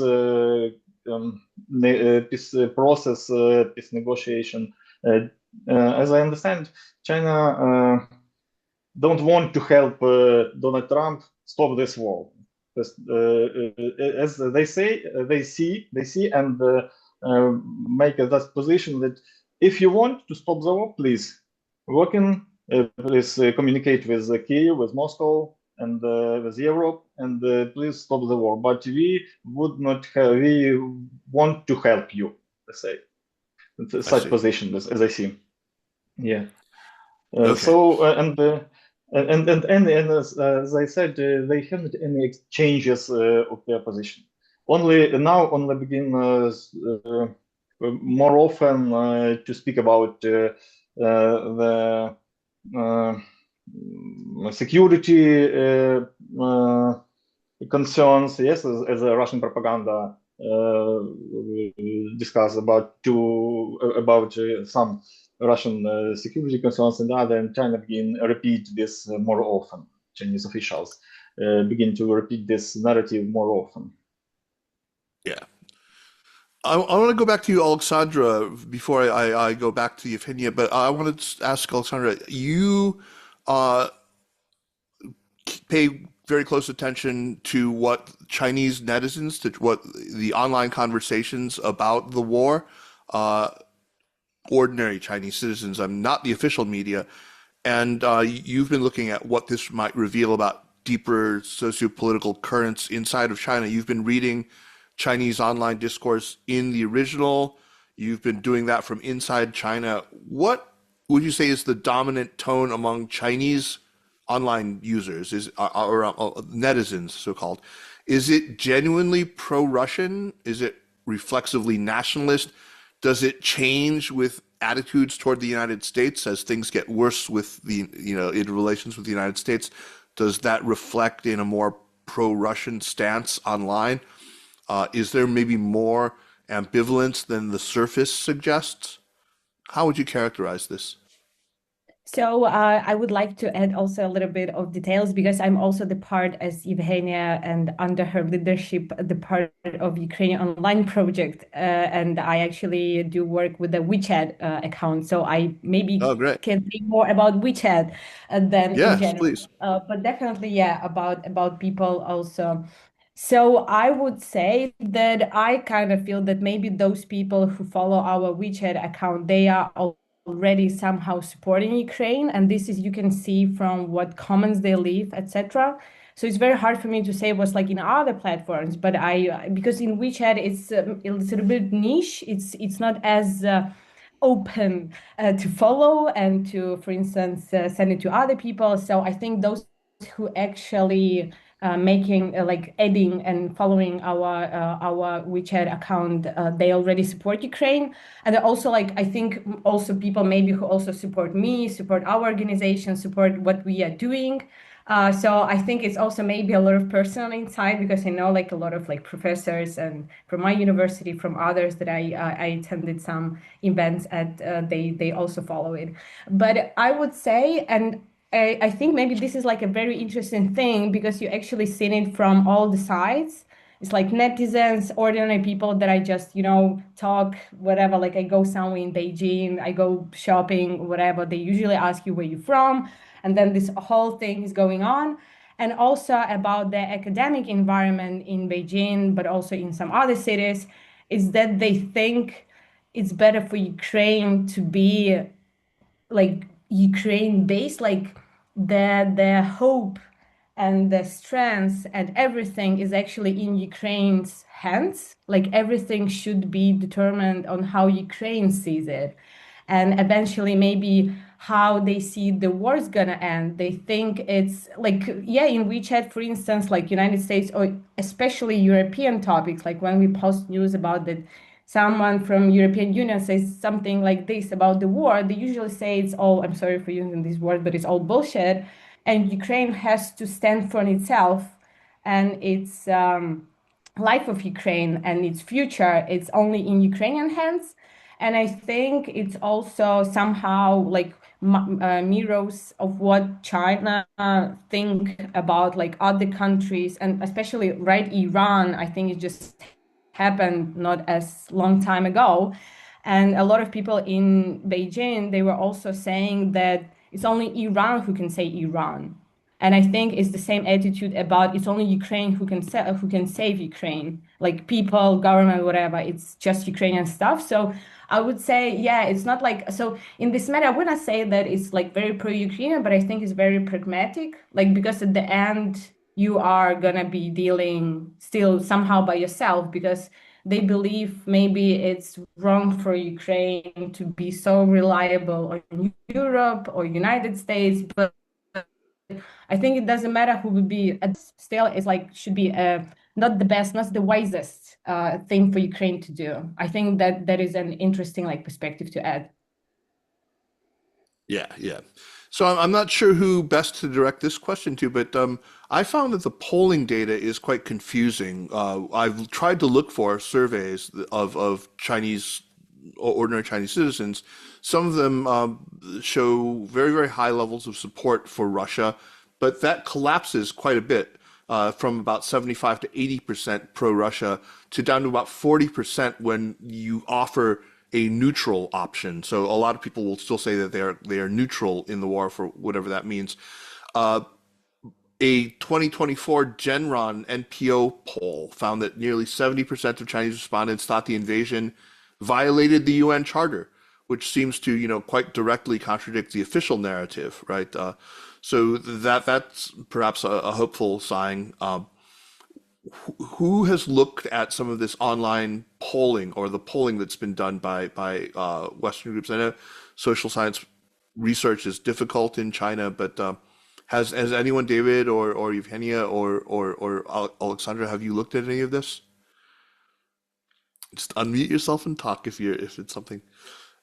peace process, peace negotiation. As I understand, China don't want to help Donald Trump stop this war. As they say, they see and make that position that if you want to stop the war, please please communicate with Kyiv, with Moscow, and with Europe, and please stop the war. But we would not have. We want to help you. Let's say such position as I see. Yeah. Okay. So and as I said, they haven't any exchanges of their position. Only now, on the begin, more often to speak about the security concerns. Yes, as a Russian propaganda discuss about some Russian security concerns and other, and China begin repeat this more often. Chinese officials begin to repeat this narrative more often. Yeah. I want to go back to you, Oleksandra, before I go back to Yevheniia, but I want to ask Oleksandra, you pay very close attention to what Chinese netizens, to what the online conversations about the war, ordinary Chinese citizens, I'm not the official media, and you've been looking at what this might reveal about deeper socio-political currents inside of China. You've been reading Chinese online discourse in the original. You've been doing that from inside China. What would you say is the dominant tone among Chinese online users, or netizens, so-called? Is it genuinely pro-Russian? Is it reflexively nationalist? Does it change with attitudes toward the United States as things get worse with the, in relations with the United States? Does that reflect in a more pro-Russian stance online? Is there maybe more ambivalence than the surface suggests? How would you characterize this? So I would like to add also a little bit of details, because I'm also the part as Yevheniia, and under her leadership, the part of Ukrainian online project. And I actually do work with the WeChat account. So I maybe can say more about WeChat than in general. Please. But definitely, yeah, about people also. So I would say that I kind of feel that maybe those people who follow our WeChat account, they are already somehow supporting Ukraine, and this is, you can see from what comments they leave, etc. So it's very hard for me to say what's like in other platforms, but because in WeChat it's a little bit niche. It's not as open to follow and to, for instance, send it to other people. So I think those who actually making like adding and following our WeChat account, they already support Ukraine, and also like I think also people maybe who also support me, support our organization, support what we are doing. So I think it's also maybe a lot of personal insight, because I know like a lot of like professors and from my university, from others that I attended some events at, they also follow it. But I would say, and I think maybe this is like a very interesting thing, because you actually seen it from all the sides. It's like netizens, ordinary people that I just, talk, whatever, like I go somewhere in Beijing, I go shopping, whatever. They usually ask you where you're from. And then this whole thing is going on. And also about the academic environment in Beijing, but also in some other cities, is that they think it's better for Ukraine to be like Ukraine based, like the hope and the strength and everything is actually in Ukraine's hands. Like everything should be determined on how Ukraine sees it. And eventually maybe how they see the war is gonna end. They think it's like, yeah, in WeChat, for instance, like United States or especially European topics, like when we post news about that someone from European Union says something like this about the war, they usually say it's all, I'm sorry for using this word, but it's all bullshit. And Ukraine has to stand for itself and its life of Ukraine and its future. It's only in Ukrainian hands. And I think it's also somehow like mirrors of what China think about like other countries, and especially right Iran. I think it just happened not as long time ago, and a lot of people in Beijing, they were also saying that it's only Iran who can say Iran. And I think it's the same attitude about it's only Ukraine who can save Ukraine, like people, government, whatever. It's just Ukrainian stuff. So I would say, yeah, it's not like, so in this matter, I wouldn't say that it's like very pro-Ukrainian, but I think it's very pragmatic, like because at the end you are gonna be dealing still somehow by yourself, because they believe maybe it's wrong for Ukraine to be so reliable on Europe or United States, but I think it doesn't matter who would be. Still, it's like should be not the best, not the wisest thing for Ukraine to do. I think that that is an interesting like perspective to add. Yeah, yeah. So I'm not sure who best to direct this question to, but I found that the polling data is quite confusing. I've tried to look for surveys of Chinese, ordinary Chinese citizens. Some of them show very, very high levels of support for Russia, but that collapses quite a bit from about 75 to 80% pro-Russia to down to about 40% when you offer a neutral option. So a lot of people will still say that they are neutral in the war, for whatever that means. A 2024 Genron NPO poll found that nearly 70% of Chinese respondents thought the invasion violated the UN Charter, which seems to, quite directly contradict the official narrative, right? So that's perhaps a hopeful sign. Who has looked at some of this online polling or the polling that's been done by Western groups? I know social science research is difficult in China, but has anyone, David or Yevheniia or Oleksandra, have you looked at any of this? Just unmute yourself and talk if it's something.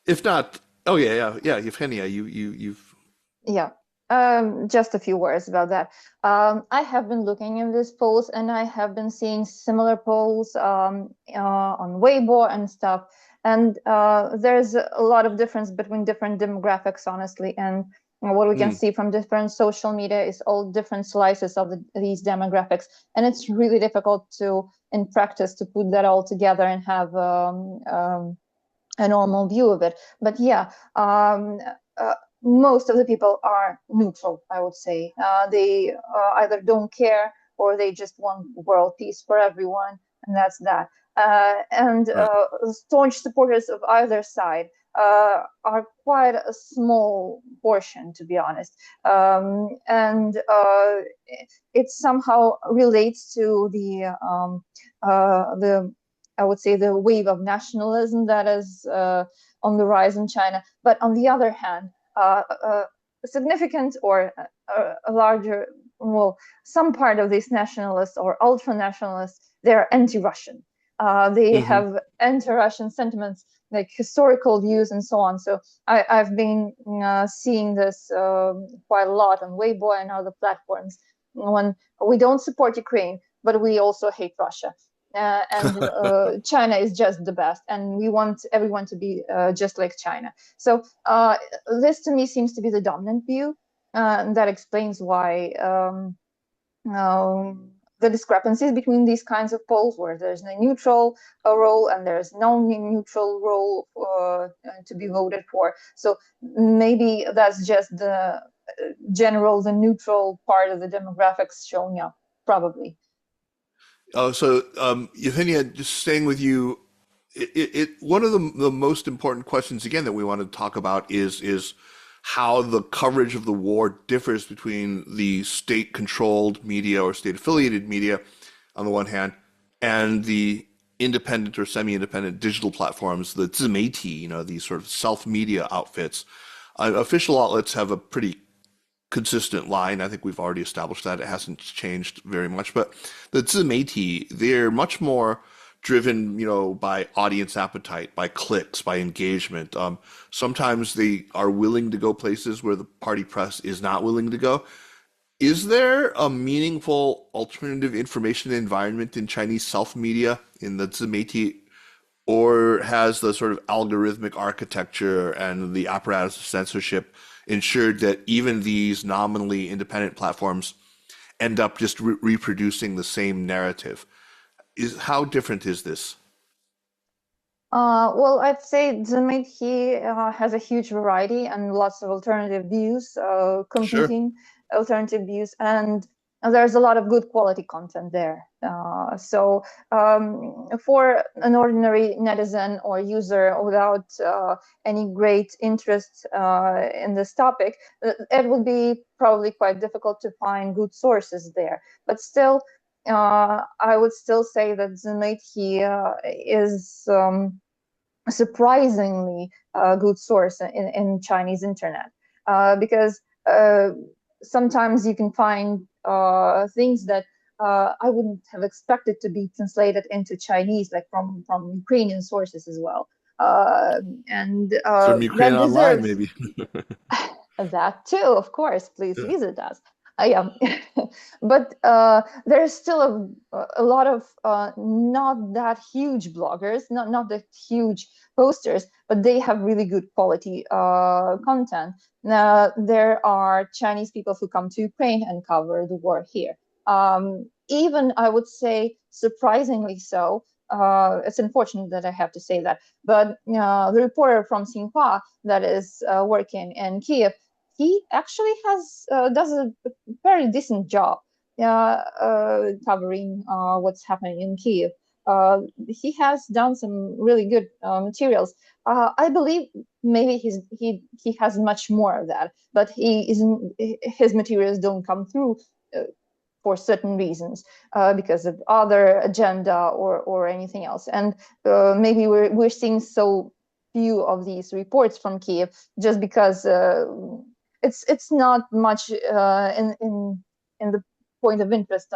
If not, oh yeah, Yevheniia, you've. Yeah. Just a few words about that. I have been looking in these polls, and I have been seeing similar polls on Weibo and stuff. And there's a lot of difference between different demographics, honestly. And what we can see from different social media is all different slices of these demographics. And it's really difficult in practice, to put that all together and have a normal view of it. But yeah, most of the people are neutral, I would say. They either don't care or they just want world peace for everyone, and that's that. And staunch supporters of either side are quite a small portion, to be honest, and it somehow relates to the I would say the wave of nationalism that is on the rise in China. But on the other hand, a significant or a larger, well, some part of these nationalists or ultra-nationalists, they're anti-Russian. They have anti-Russian sentiments, like historical views and so on. So I've been seeing this quite a lot on Weibo and other platforms. When we don't support Ukraine, but we also hate Russia. And China is just the best, and we want everyone to be just like China. So this to me seems to be the dominant view, and that explains why the discrepancies between these kinds of polls, where there's a neutral role and there's no neutral role to be voted for. So maybe that's just the the neutral part of the demographics showing up, probably. Oh, so Yevheniia, just staying with you, one of the most important questions again that we want to talk about is how the coverage of the war differs between the state-controlled media or state-affiliated media on the one hand, and the independent or semi-independent digital platforms, the 自媒体, these sort of self-media outfits. Official outlets have a pretty consistent line. I think we've already established that. It hasn't changed very much. But the 自媒体, they're much more driven, by audience appetite, by clicks, by engagement. Sometimes they are willing to go places where the party press is not willing to go. Is there a meaningful alternative information environment in Chinese self-media, in the 自媒体, or has the sort of algorithmic architecture and the apparatus of censorship ensured that even these nominally independent platforms end up just reproducing the same narrative? How different is this? Well, I'd say 自媒体 has a huge variety and lots of alternative views, competing alternative views, and there's a lot of good quality content there. So for an ordinary netizen or user without any great interest in this topic, it would be probably quite difficult to find good sources there. But still, I would still say that 自媒体 is a surprisingly good source in Chinese internet, because sometimes you can find things that I wouldn't have expected to be translated into Chinese, like from Ukrainian sources as well. And From Ukraine that Online, deserves maybe. that too, of course. Please visit us. Yeah, but there's still a lot of not that huge bloggers, not that huge posters, but they have really good quality content. Now, there are Chinese people who come to Ukraine and cover the war here. Even, I would say, surprisingly so. It's unfortunate that I have to say that, but the reporter from Xinhua that is working in Kiev, he actually does a very decent job covering what's happening in Kiev. He has done some really good materials. I believe maybe he has much more of that, but his materials don't come through for certain reasons, because of other agenda or anything else. And maybe we're seeing so few of these reports from Kiev just because it's not much in the point of interest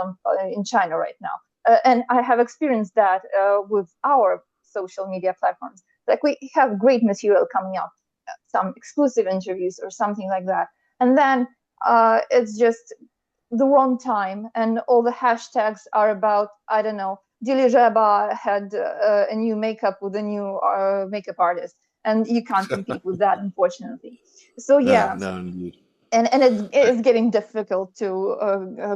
in China right now. And I have experienced that with our social media platforms. Like, we have great material coming up, some exclusive interviews or something like that, and then it's just the wrong time, and all the hashtags are about, I don't know, Dilizheba had a new makeup with a new makeup artist, and you can't compete with that, unfortunately. So yeah, No, indeed. And it's getting difficult to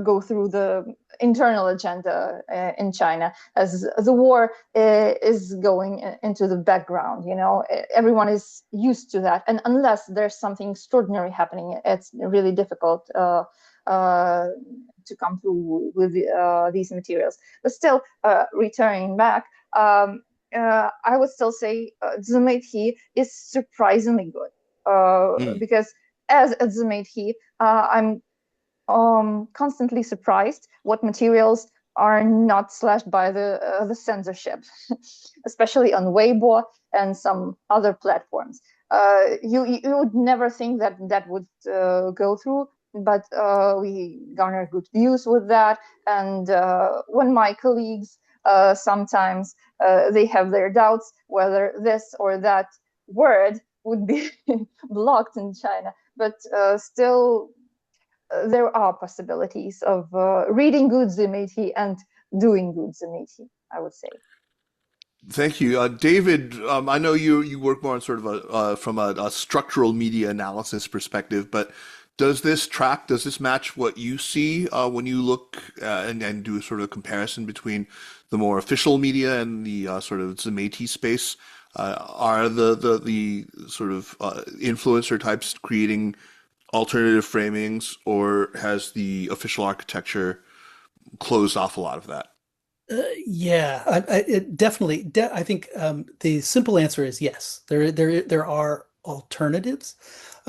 go through the internal agenda in China, as the war is going into the background. Everyone is used to that, and unless there's something extraordinary happening, it's really difficult to come through with these materials. But still, returning back, I would still say Dzumeit is surprisingly good because as a Dzumeit, I'm constantly surprised what materials are not slashed by the censorship, especially on Weibo and some other platforms. You would never think that would go through, but we garner good views with that. And when my colleagues sometimes they have their doubts whether this or that word would be blocked in China, but still there are possibilities of reading good Dzumeit and doing good Dzumeit, I would say. Thank you, David. I know you work more on sort of from a structural media analysis perspective, but does this match what you see when you look and do sort of a comparison between the more official media and the sort of Dzumeit space? Are the sort of influencer types creating alternative framings, or has the official architecture closed off a lot of that? Yeah, it definitely. I think the simple answer is yes. There are alternatives,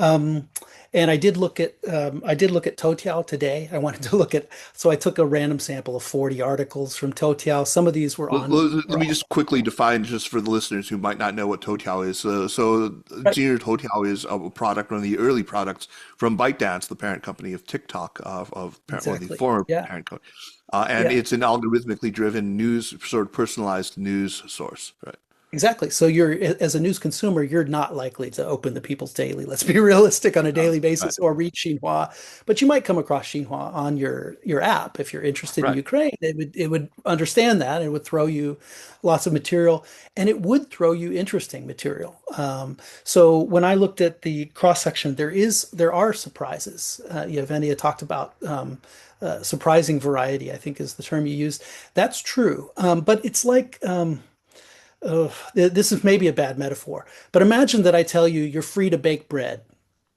um, and I did look at Toutiao today. I wanted to look at, so I took a random sample of 40 articles from Toutiao. Some of these were on. Let me just quickly define, just for the listeners who might not know what Toutiao is. So Right, Junior Toutiao is a product, one of the early products from ByteDance, the parent company of TikTok, or the exactly. former Yeah, parent company. And yeah. it's an algorithmically driven news, sort of personalized news source, right? Exactly. So as a news consumer, you're not likely to open the People's Daily. Let's be realistic, on a daily Right, basis, or read Xinhua, but you might come across Xinhua on your app if you're interested in right. Ukraine. It would understand that. It would throw you lots of material, and it would throw you interesting material. So when I looked at the cross section, there are surprises. Yevheniia talked about surprising variety, I think is the term you used. That's true, but it's like. This is maybe a bad metaphor, but imagine that I tell you you're free to bake bread,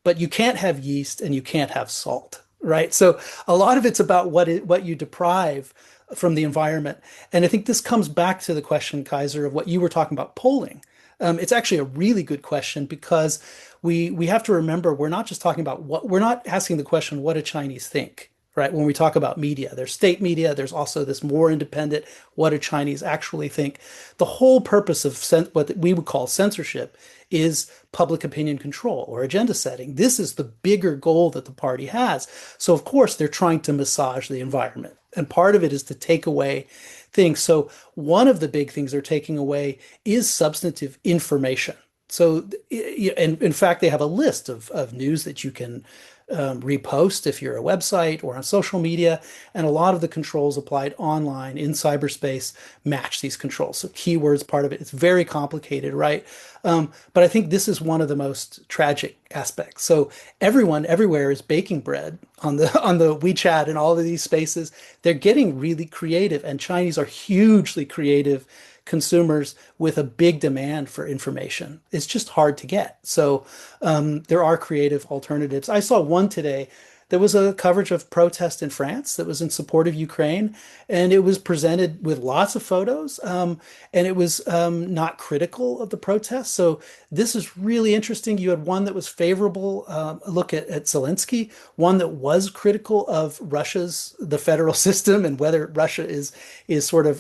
but you can't have yeast and you can't have salt, right? So a lot of it's about what you deprive from the environment. And I think this comes back to the question, Kaiser, of what you were talking about polling. It's actually a really good question because we have to remember we're not just talking about we're not asking the question, what do Chinese think? Right? When we talk about media, there's state media, there's also this more independent, what do Chinese actually think? The whole purpose of what we would call censorship is public opinion control or agenda setting. This is the bigger goal that the party has. So, of course, they're trying to massage the environment. And part of it is to take away things. So, one of the big things they're taking away is substantive information. So, and in fact, they have a list of news that you can repost if you're a website or on social media. And a lot of the controls applied online in cyberspace match these controls. So keywords, part of it. It's very complicated, right? But I think this is one of the most tragic aspects. So everyone everywhere is baking bread on the WeChat and all of these spaces. They're getting really creative, and Chinese are hugely creative consumers with a big demand for information. It's just hard to get. So there are creative alternatives. I saw one today. There was a coverage of protest in France that was in support of Ukraine, and it was presented with lots of photos, and it was not critical of the protests. So this is really interesting. You had one that was favorable, a look at Zelensky, one that was critical of the federal system, and whether Russia is sort of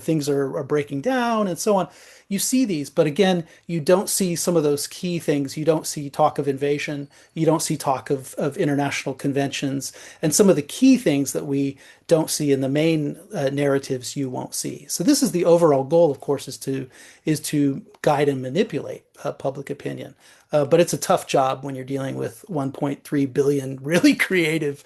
things are breaking down and so on. You see these, but again, you don't see some of those key things. You don't see talk of invasion. You don't see talk of international conventions, and some of the key things that we don't see in the main narratives you won't see. So this is the overall goal, of course, is to guide and manipulate public opinion. But it's a tough job when you're dealing with 1.3 billion really creative,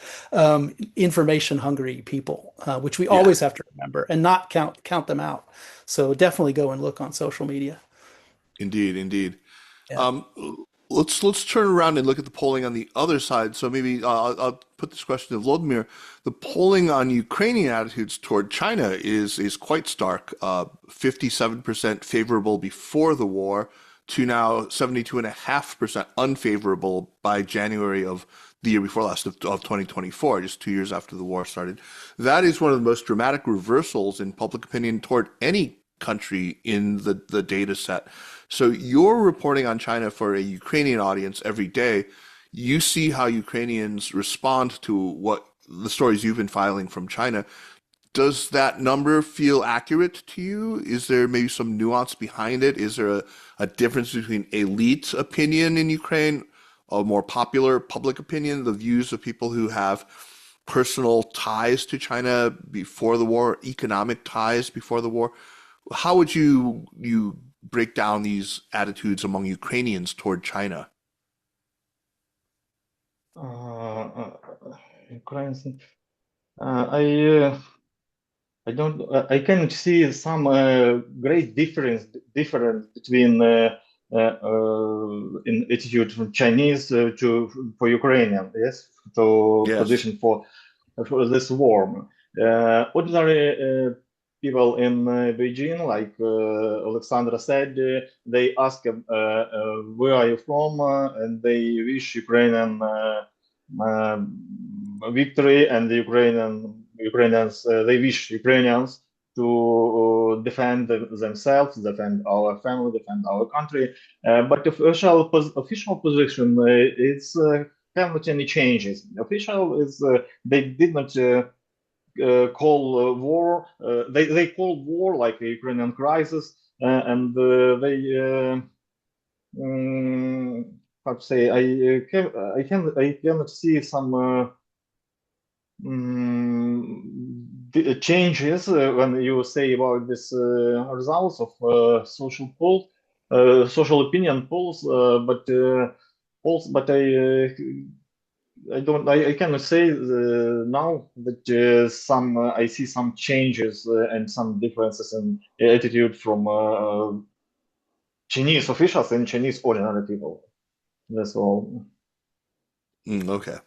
information-hungry people, which we Yeah, always have to remember and not count them out. So definitely go and look on social media. indeed, indeed. Yeah. Um, let's turn around and look at the polling on the other side. So maybe I'll put this question to Volodymyr. The polling on Ukrainian attitudes toward China is quite stark. 57% favorable before the war to now 72.5% unfavorable by January of the year before last of 2024, just 2 years after the war started. That is one of the most dramatic reversals in public opinion toward any country in the data set. So you're reporting on China for a Ukrainian audience every day. You see how Ukrainians respond to what the stories you've been filing from China. Does that number feel accurate to you? Is there maybe some nuance behind it? Is there a difference between elite opinion in Ukraine, a more popular public opinion, the views of people who have personal ties to China before the war, economic ties before the war? How would you break down these attitudes among Ukrainians toward China? Ukrainians, I can see some great difference between in attitude from Chinese for Ukrainian, yes, to Yes. position for this war. Ordinary people in Beijing, like Oleksandra said, they ask where are you from, and they wish Ukrainian victory, and the Ukrainians they wish Ukrainians to defend themselves, defend our family, defend our country. But official position it's haven't any changes. Official is they did not call war. They called war like a Ukrainian crisis, and they how to say I cannot see some changes when you say about this results of social poll, social opinion polls, but polls. But I cannot say now that I see some changes and some differences in attitude from Chinese officials and Chinese ordinary people. That's all. Okay.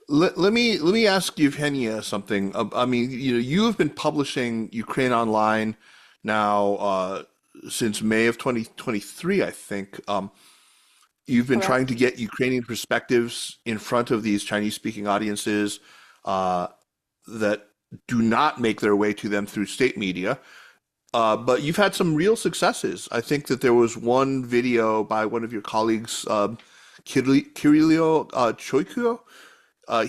Let me ask Yevheniia something. I mean, you have been publishing Ukraine Online now since May of 2023, I think. You've been trying Correct. to get Ukrainian perspectives in front of these Chinese-speaking audiences that do not make their way to them through state media. But you've had some real successes. I think that there was one video by one of your colleagues, Kirillio Choikyo.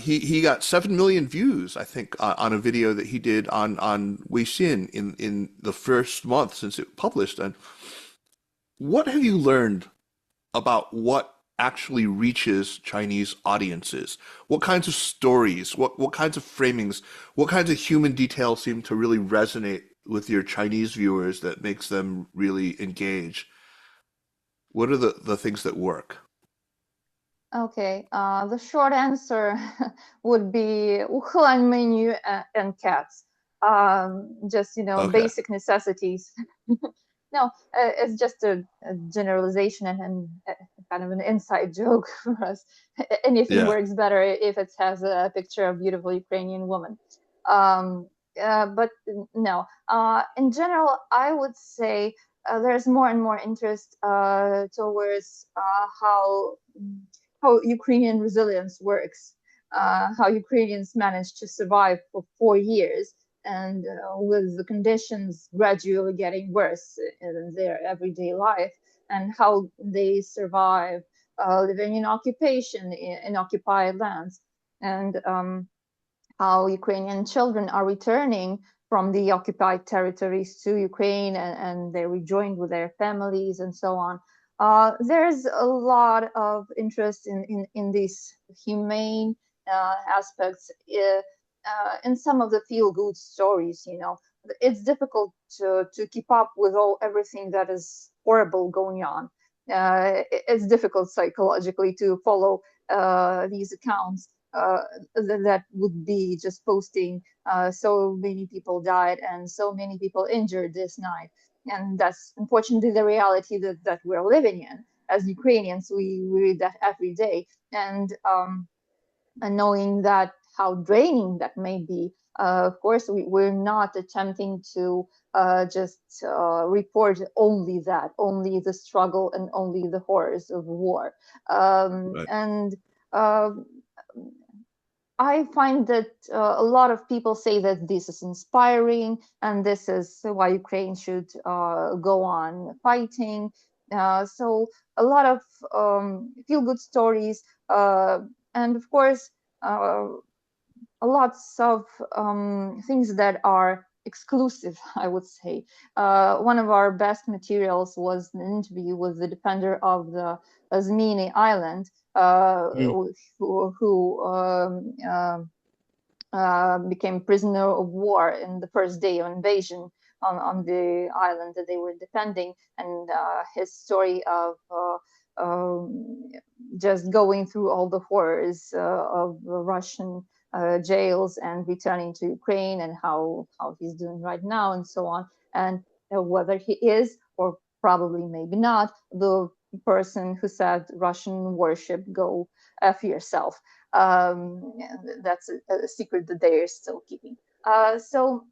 He got 7 million views, I think, on a video that he did on Weixin in the first month since it published. And what have you learned about what actually reaches Chinese audiences? What kinds of stories, what kinds of framings, what kinds of human details seem to really resonate with your Chinese viewers that makes them really engage? What are the things that work? Okay, the short answer would be Wuhan menu and cats. Just Okay. basic necessities. No, it's just a generalization and kind of an inside joke for us. Anything Yeah. works better if it has a picture of a beautiful Ukrainian woman. But no, in general, I would say there's more and more interest towards how Ukrainian resilience works, how Ukrainians managed to survive for 4 years and with the conditions gradually getting worse in their everyday life, and how they survive living in occupation in occupied lands, and how Ukrainian children are returning from the occupied territories to Ukraine, and they're rejoined with their families and so on. There's a lot of interest in these humane aspects in some of the feel-good stories. It's difficult to keep up with everything that is horrible going on. It's difficult psychologically to follow these accounts that would be just posting so many people died and so many people injured this night. And that's unfortunately the reality that we're living in. As Ukrainians, we read that every day. And knowing that how draining that may be, of course, we're not attempting to just report only the struggle and only the horrors of war. Right. And uh, I find that a lot of people say that this is inspiring and this is why Ukraine should go on fighting. So a lot of feel-good stories, and of course, lots of things that are exclusive, I would say. One of our best materials was an interview with the defender of the Zmini Island, who became prisoner of war in the first day of invasion on the island that they were defending, and his story of just going through all the horrors of Russian jails and returning to Ukraine, and how he's doing right now, and so on, and whether he is, or probably maybe not, the person who said Russian warship go F yourself. That's a secret that they are still keeping. So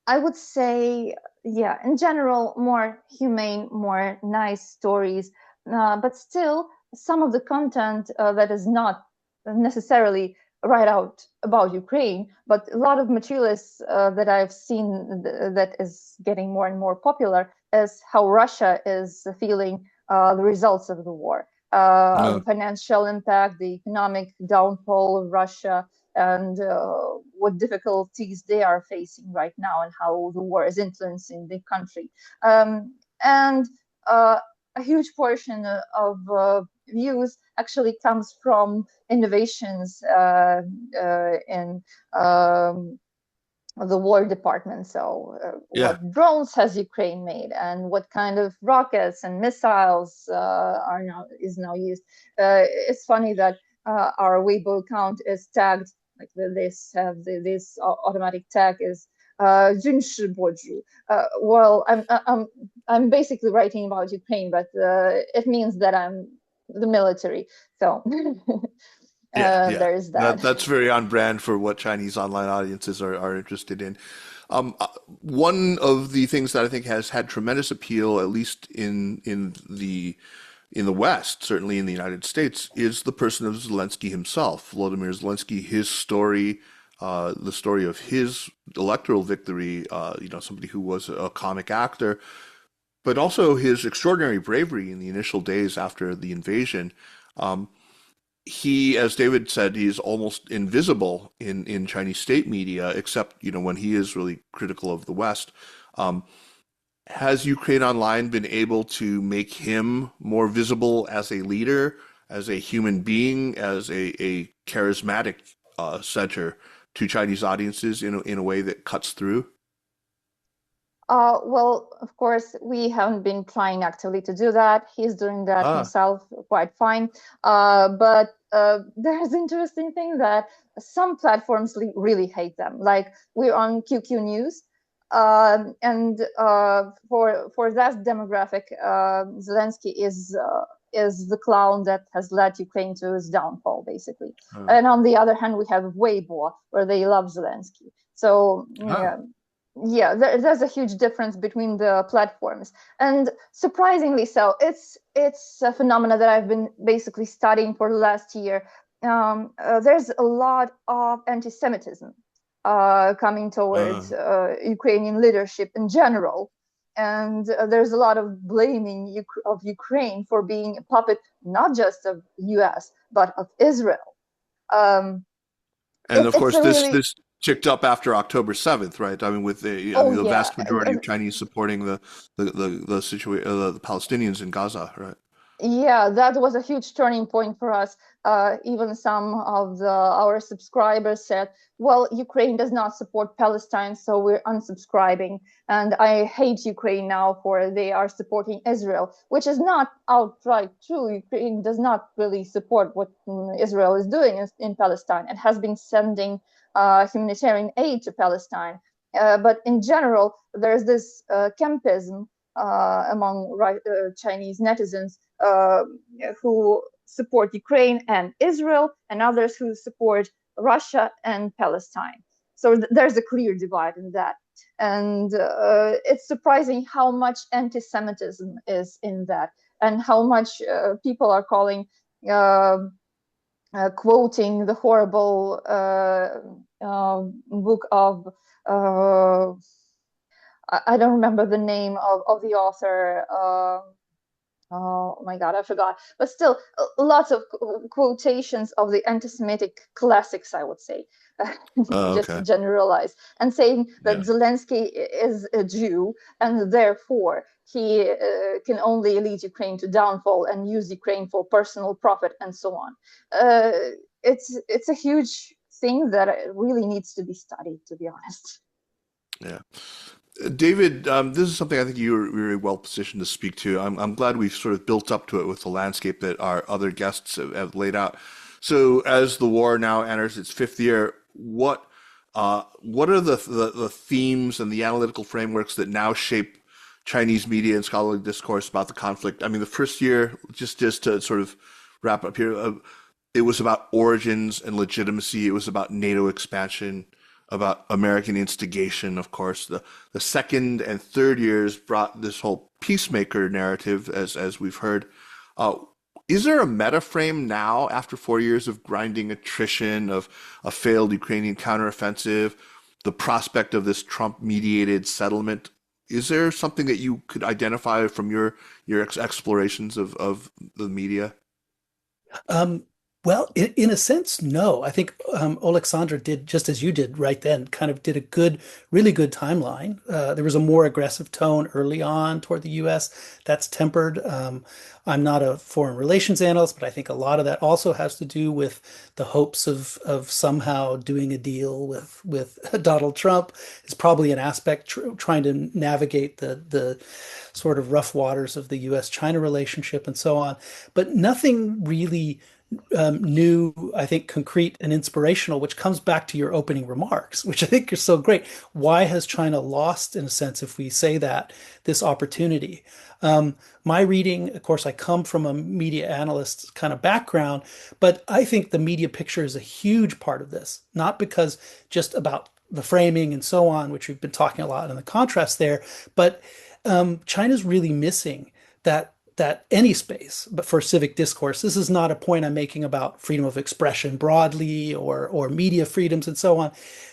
I would say, yeah, in general, more humane, more nice stories, but still some of the content that is not necessarily right out about Ukraine, but a lot of materials that I've seen that is getting more and more popular is how Russia is feeling the results of the war, the financial impact, the economic downfall of Russia, and what difficulties they are facing right now, and how the war is influencing the country. And a huge portion of views actually comes from innovations in the War Department. So what drones has Ukraine made, and what kind of rockets and missiles is now used. It's funny that our Weibo account is tagged like this. This automatic tag is Junshi Boju. Well, I'm basically writing about Ukraine, but it means that I'm the military. So there's that. That's very on brand for what Chinese online audiences are interested in. One of the things that I think has had tremendous appeal, at least in the West, certainly in the United States, is the person of Zelensky himself, Volodymyr Zelensky, his story, the story of his electoral victory, somebody who was a comic actor, but also his extraordinary bravery in the initial days after the invasion. He, as David said, he's almost invisible in Chinese state media, except, when he is really critical of the West. Has Ukraine Online been able to make him more visible as a leader, as a human being, as a charismatic center to Chinese audiences in a way that cuts through? Well, of course, we haven't been trying actively to do that. He's doing that himself quite fine. But there's interesting thing that some platforms really hate them. Like, we're on QQ News, and for that demographic, Zelensky is the clown that has led Ukraine to its downfall, basically. And on the other hand, we have Weibo, where they love Zelensky. So yeah, there's a huge difference between the platforms, and surprisingly so. It's a phenomena that I've been basically studying for the last year. There's a lot of anti-Semitism coming towards Ukrainian leadership in general, and there's a lot of blaming of Ukraine for being a puppet, not just of U.S. but of Israel. And of course, this ticked up after October 7th, right? I mean, with the vast majority of Chinese supporting the Palestinians in Gaza, right? Yeah, that was a huge turning point for us. Even some of our subscribers said, well, Ukraine does not support Palestine, so we're unsubscribing. And I hate Ukraine now for they are supporting Israel, which is not outright true. Ukraine does not really support what Israel is doing in Palestine. It has been sending humanitarian aid to Palestine. But in general, there's this campism among Chinese netizens who support Ukraine and Israel, and others who support Russia and Palestine. So there's a clear divide in that. And it's surprising how much anti-Semitism is in that, and how much people are calling quoting the horrible book of I don't remember the name of the author. Oh my God, I forgot. But still, lots of quotations of the anti-Semitic classics, I would say, Oh, just to okay. generalize, and saying that Yeah. Zelensky is a Jew and therefore he can only lead Ukraine to downfall and use Ukraine for personal profit and so on. It's a huge thing that really needs to be studied, to be honest. Yeah. David, this is something I think you're very well positioned to speak to. I'm glad we've sort of built up to it with the landscape that our other guests have laid out. So, as the war now enters its fifth year, what are the themes and the analytical frameworks that now shape Chinese media and scholarly discourse about the conflict? I mean, the first year, just to sort of wrap up here, it was about origins and legitimacy. It was about NATO expansion, about American instigation, of course. The second and third years brought this whole peacemaker narrative, as we've heard. Uh, is there a meta frame now, after 4 years of grinding attrition, of a failed Ukrainian counteroffensive, the prospect of this Trump-mediated settlement? Is there something that you could identify from your explorations of the media? Um, well, in a sense, no. I think Oleksandra did just as you did right then, kind of did a really good timeline. There was a more aggressive tone early on toward the U.S. That's tempered. I'm not a foreign relations analyst, but I think a lot of that also has to do with the hopes of somehow doing a deal with Donald Trump. Is probably an aspect trying to navigate the sort of rough waters of the U.S.-China relationship and so on. But nothing really new, I think, concrete and inspirational, which comes back to your opening remarks, which I think are so great. Why has China lost, in a sense, if we say that, this opportunity? My reading, of course, I come from a media analyst kind of background, but I think the media picture is a huge part of this, not because just about the framing and so on, which we've been talking a lot in the contrast there, but China's really missing that any space, but for civic discourse. This is not a point I'm making about freedom of expression broadly or media freedoms and so on.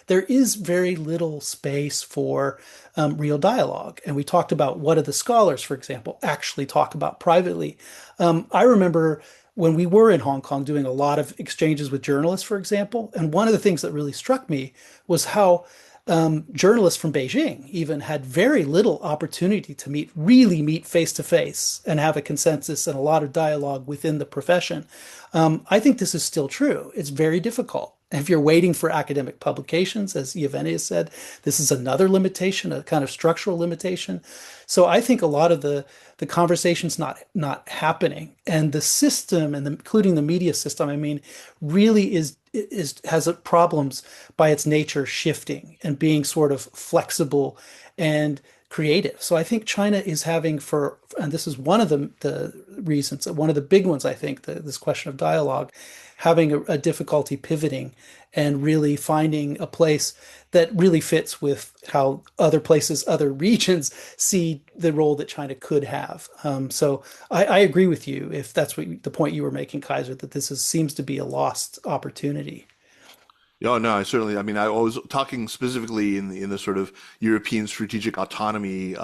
There is very little space for real dialogue. And we talked about what do the scholars, for example, actually talk about privately. I remember when we were in Hong Kong doing a lot of exchanges with journalists, for example, and one of the things that really struck me was how journalists from Beijing even had very little opportunity to really meet face to face and have a consensus and a lot of dialogue within the profession. I think this is still true. It's very difficult. If you're waiting for academic publications, as Yevheniia said, this is another limitation, a kind of structural limitation. So I think a lot of the conversation's not happening, and the system, and including the media system, I mean, really has problems by its nature shifting and being sort of flexible and creative. So I think China is having and this is one of the reasons, one of the big ones, I think, this question of dialogue, having a difficulty pivoting and really finding a place that really fits with how other places, other regions see the role that China could have. So I agree with you if that's the point you were making, Kaiser, that seems to be a lost opportunity. Oh, no, I mean, I was talking specifically in the sort of European strategic autonomy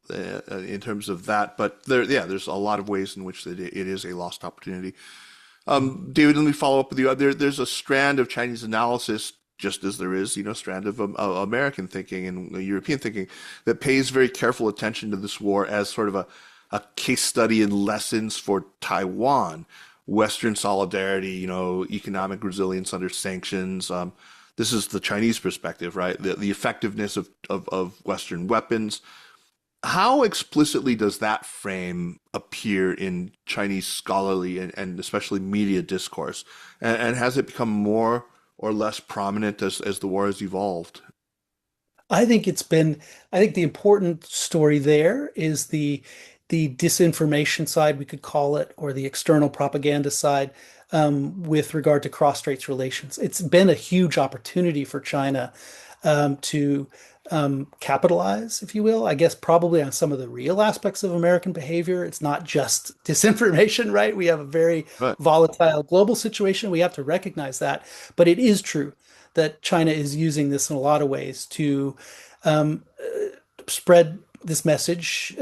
in terms of that, but there's a lot of ways in which it is a lost opportunity. David, let me follow up with you. There's a strand of Chinese analysis, just as there is, strand of American thinking and European thinking that pays very careful attention to this war as sort of a case study in lessons for Taiwan. Western solidarity, economic resilience under sanctions. This is the Chinese perspective, right? The effectiveness of Western weapons. How explicitly does that frame appear in Chinese scholarly and especially media discourse? And has it become more or less prominent as the war has evolved? I think the important story there is the disinformation side, we could call it, or the external propaganda side, with regard to cross-straits relations. It's been a huge opportunity for China to capitalize, if you will, I guess probably on some of the real aspects of American behavior. It's not just disinformation, right? We have a very Right. volatile global situation. We have to recognize that. But it is true that China is using this in a lot of ways to spread this message,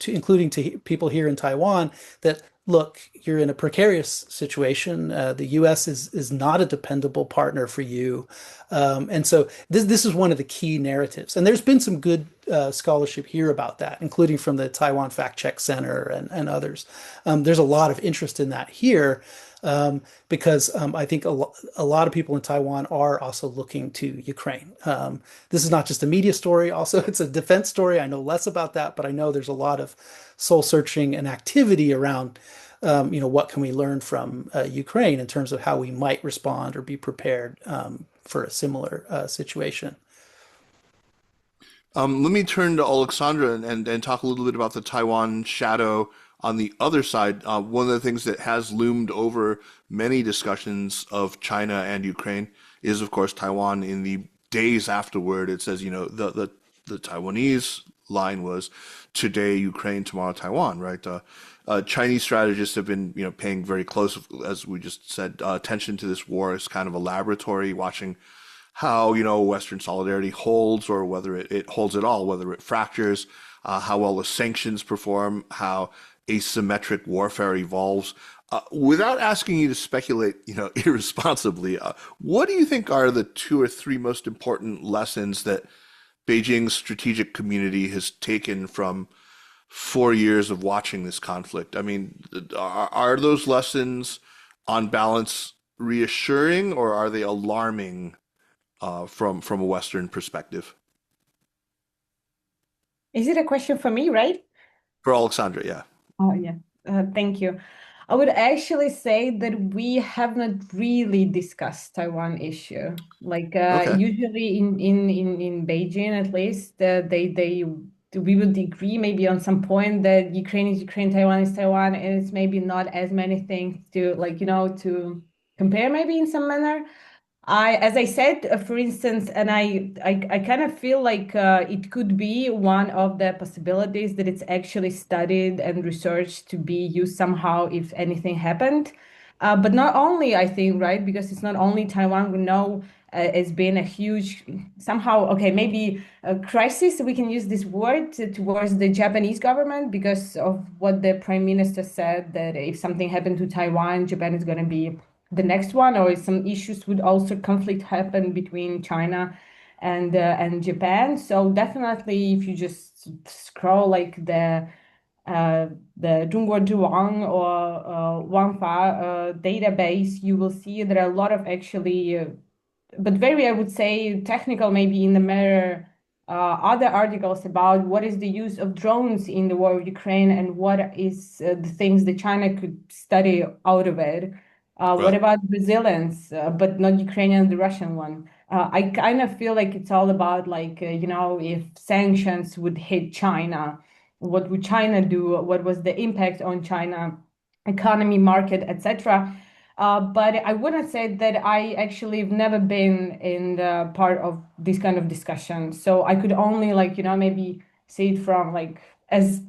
including to people here in Taiwan, that look, you're in a precarious situation. The U.S. is not a dependable partner for you, and so this is one of the key narratives. And there's been some good scholarship here about that, including from the Taiwan Fact Check Center and others. There's a lot of interest in that here. Because I think a lot of people in Taiwan are also looking to Ukraine. This is not just a media story, also it's a defense story. I know less about that, but I know there's a lot of soul searching and activity around, what can we learn from Ukraine in terms of how we might respond or be prepared for a similar situation. Let me turn to Alexandra and talk a little bit about the Taiwan shadow on the other side. One of the things that has loomed over many discussions of China and Ukraine is, of course, Taiwan. In the days afterward, it says, the Taiwanese line was today Ukraine, tomorrow Taiwan, right? Chinese strategists have been, paying very close, as we just said, attention to this war as kind of a laboratory, watching how, Western solidarity holds or whether it holds at all, whether it fractures, how well the sanctions perform, how asymmetric warfare evolves. Without asking you to speculate, irresponsibly, what do you think are the 2 or 3 most important lessons that Beijing's strategic community has taken from 4 years of watching this conflict? I mean, are those lessons on balance reassuring or are they alarming from a Western perspective? Is it a question for me, right? For Alexandra, yeah. Oh, yeah. Thank you. I would actually say that we have not really discussed Taiwan issue. Like Okay. usually in Beijing, at least, we would agree maybe on some point that Ukraine is Ukraine, Taiwan is Taiwan, and it's maybe not as many things to to compare maybe in some manner. As I said, for instance, and I kind of feel like it could be one of the possibilities that it's actually studied and researched to be used somehow if anything happened. But not only, I think, right, because it's not only Taiwan. We know it's been a huge, somehow, okay, maybe a crisis, we can use this word, towards the Japanese government because of what the prime minister said, that if something happened to Taiwan, Japan is going to be the next one, or some issues would also conflict happen between China and Japan. So definitely, if you just scroll like the 中国之王 or Wangfa database, you will see there are a lot of actually, but very, I would say, technical maybe in the matter. Other articles about what is the use of drones in the war of Ukraine and what is the things that China could study out of it. What Right. about resilience, but not Ukrainian, the Russian one? I kind of feel like it's all about like, if sanctions would hit China, what would China do? What was the impact on China economy, market, etc. But I wouldn't say that I actually have never been in the part of this kind of discussion. So I could only maybe see it from like as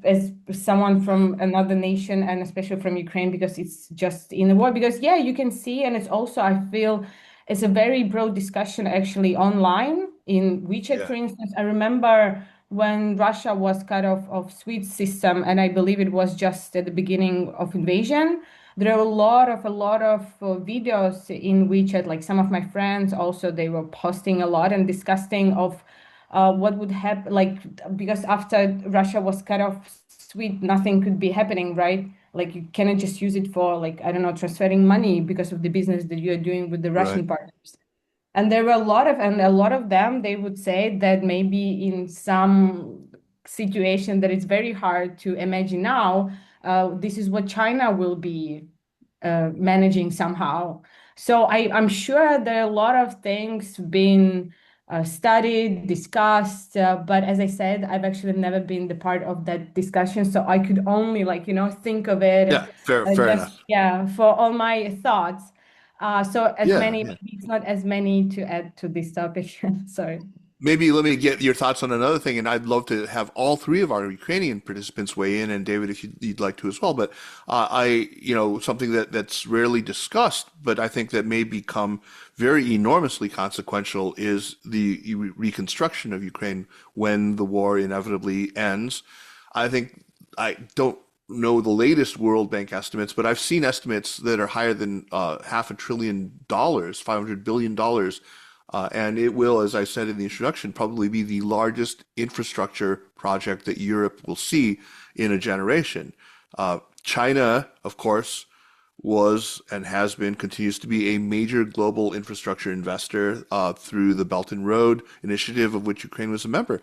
someone from another nation and especially from Ukraine because it's just in the war. Because yeah, you can see, and it's also I feel it's a very broad discussion actually online in WeChat, Yeah. for instance. I remember when Russia was cut off of SWIFT system, and I believe it was just at the beginning of invasion. There are a lot of videos in WeChat, like some of my friends also, they were posting a lot and discussing of what would happen, like, because after Russia was cut off SWIFT, nothing could be happening, right? Like you cannot just use it for like, I don't know, transferring money because of the business that you are doing with the Right. Russian partners. And there were a lot of them, they would say that maybe in some situation that it's very hard to imagine now, this is what China will be managing somehow. So I'm sure there are a lot of things being studied, discussed, but as I said, I've actually never been the part of that discussion. So I could only think of it Yeah. Fair just, enough. yeah, for all my thoughts. So as Yeah. many, Yeah. maybe it's not as many to add to this topic. Sorry. maybe let me get your thoughts on another thing, and I'd love to have all three of our Ukrainian participants weigh in, and David, if you'd like to as well. But something that's rarely discussed, but I think that may become very enormously consequential is the reconstruction of Ukraine when the war inevitably ends. I don't know the latest World Bank estimates, but I've seen estimates that are higher than $500 billion, $500 billion. And it will, as I said in the introduction, probably be the largest infrastructure project that Europe will see in a generation. China, of course, was and has been, continues to be a major global infrastructure investor through the Belt and Road Initiative, of which Ukraine was a member.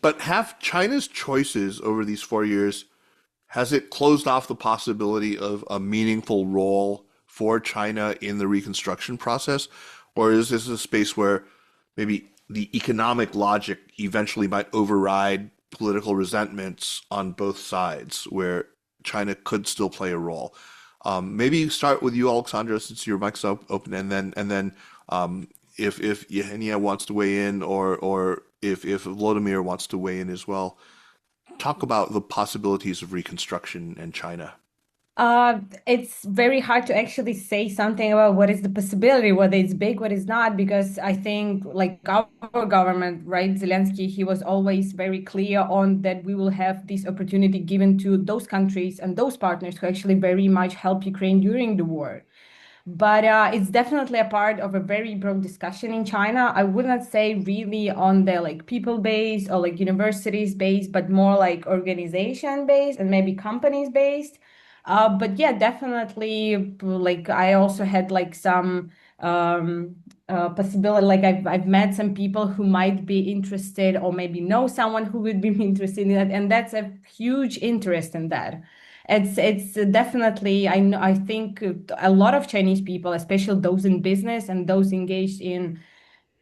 But have China's choices over these 4 years, has it closed off the possibility of a meaningful role for China in the reconstruction process? Or is this a space where maybe the economic logic eventually might override political resentments on both sides, where China could still play a role? Maybe start with you, Oleksandra, since your mic's open, and then if Yevheniia wants to weigh in, or if Volodymyr wants to weigh in as well, talk about the possibilities of reconstruction in China. It's very hard to actually say something about what is the possibility, whether it's big, what is not, because I think like our government, right, Zelensky, he was always very clear on that we will have this opportunity given to those countries and those partners who actually very much help Ukraine during the war. But it's definitely a part of a very broad discussion in China. I would not say really on the like people based or like universities based, but more like organization based and maybe companies based. But yeah, definitely. Like I also had like some possibility. Like I've met some people who might be interested, or maybe know someone who would be interested in that, and that's a huge interest in that. It's definitely I think a lot of Chinese people, especially those in business and those engaged in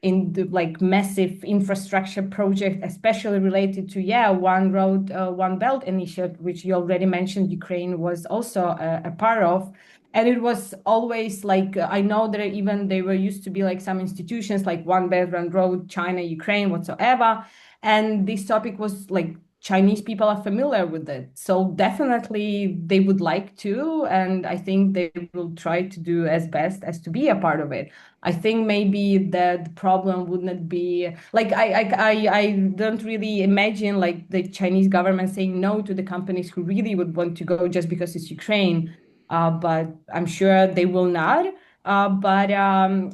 the like massive infrastructure project, especially related to One Road, One Belt initiative, which you already mentioned, Ukraine was also a part of. And it was always like I know that even there were used to be like some institutions like One Belt, One Road, China, Ukraine, whatsoever. And this topic was like Chinese people are familiar with it. So definitely they would like to, and I think they will try to do as best as to be a part of it. I think maybe that the problem would not be like I don't really imagine like the Chinese government saying no to the companies who really would want to go just because it's Ukraine. But I'm sure they will not. But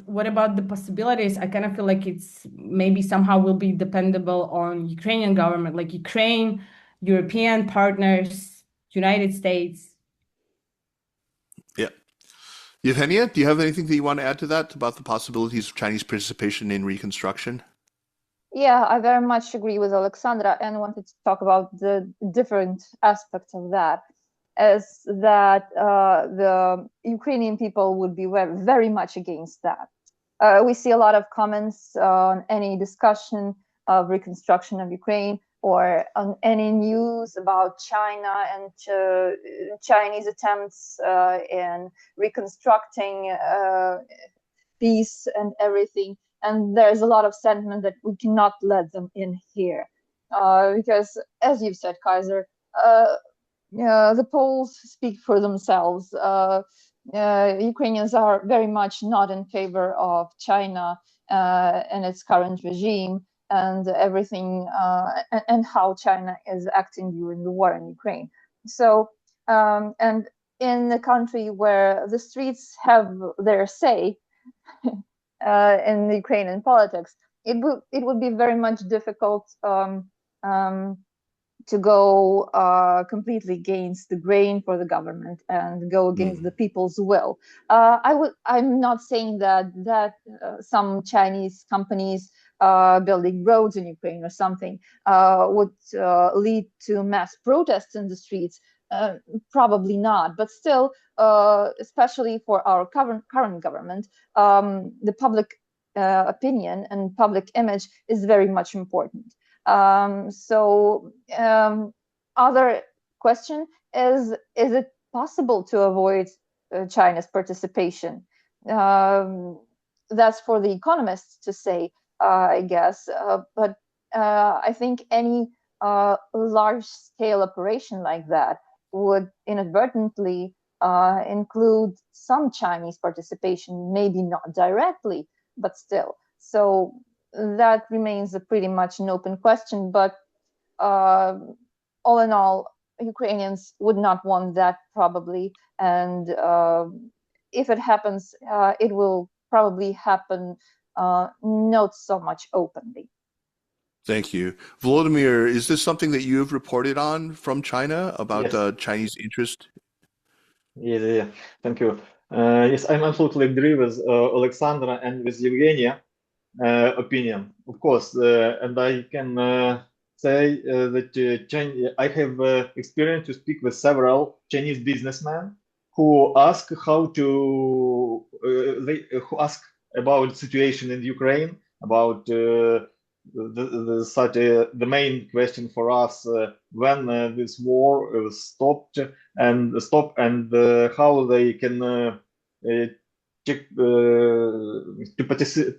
what about the possibilities? I kind of feel like it's maybe somehow will be dependable on Ukrainian government, like Ukraine, European partners, United States. Yeah. Yevheniia, do you have anything that you want to add to that about the possibilities of Chinese participation in reconstruction? Yeah, I very much agree with Oleksandra and wanted to talk about the different aspects of that. As that the Ukrainian people would be very much against that. We see a lot of comments on any discussion of reconstruction of Ukraine or on any news about China and Chinese attempts in reconstructing peace and everything. And there's a lot of sentiment that we cannot let them in here. Because, as you've said, Kaiser, the polls speak for themselves. Ukrainians are very much not in favor of China and its current regime and everything and how China is acting during the war in Ukraine. So, and in a country where the streets have their say in the Ukrainian politics, it would be very much difficult to go completely against the grain for the government and go against the people's will. I'm not saying that some Chinese companies building roads in Ukraine or something would lead to mass protests in the streets. Probably not, but still, especially for our current government, the public opinion and public image is very much important. Other question is it possible to avoid China's participation? That's for the economists to say. I guess. But I think any large-scale operation like that would inadvertently include some Chinese participation, maybe not directly, but still. So that remains a pretty much an open question. But all in all, Ukrainians would not want that probably. And if it happens, it will probably happen not so much openly. Thank you. Volodymyr, is this something that you have reported on from China about Yes. Chinese interest? Yeah. Thank you. Yes, I'm absolutely agree with Alexandra and with Yevgenia opinion, of course. And I can say that I have experience to speak with several Chinese businessmen who ask who ask about the situation in Ukraine, about the main question for us when this war stopped and how they can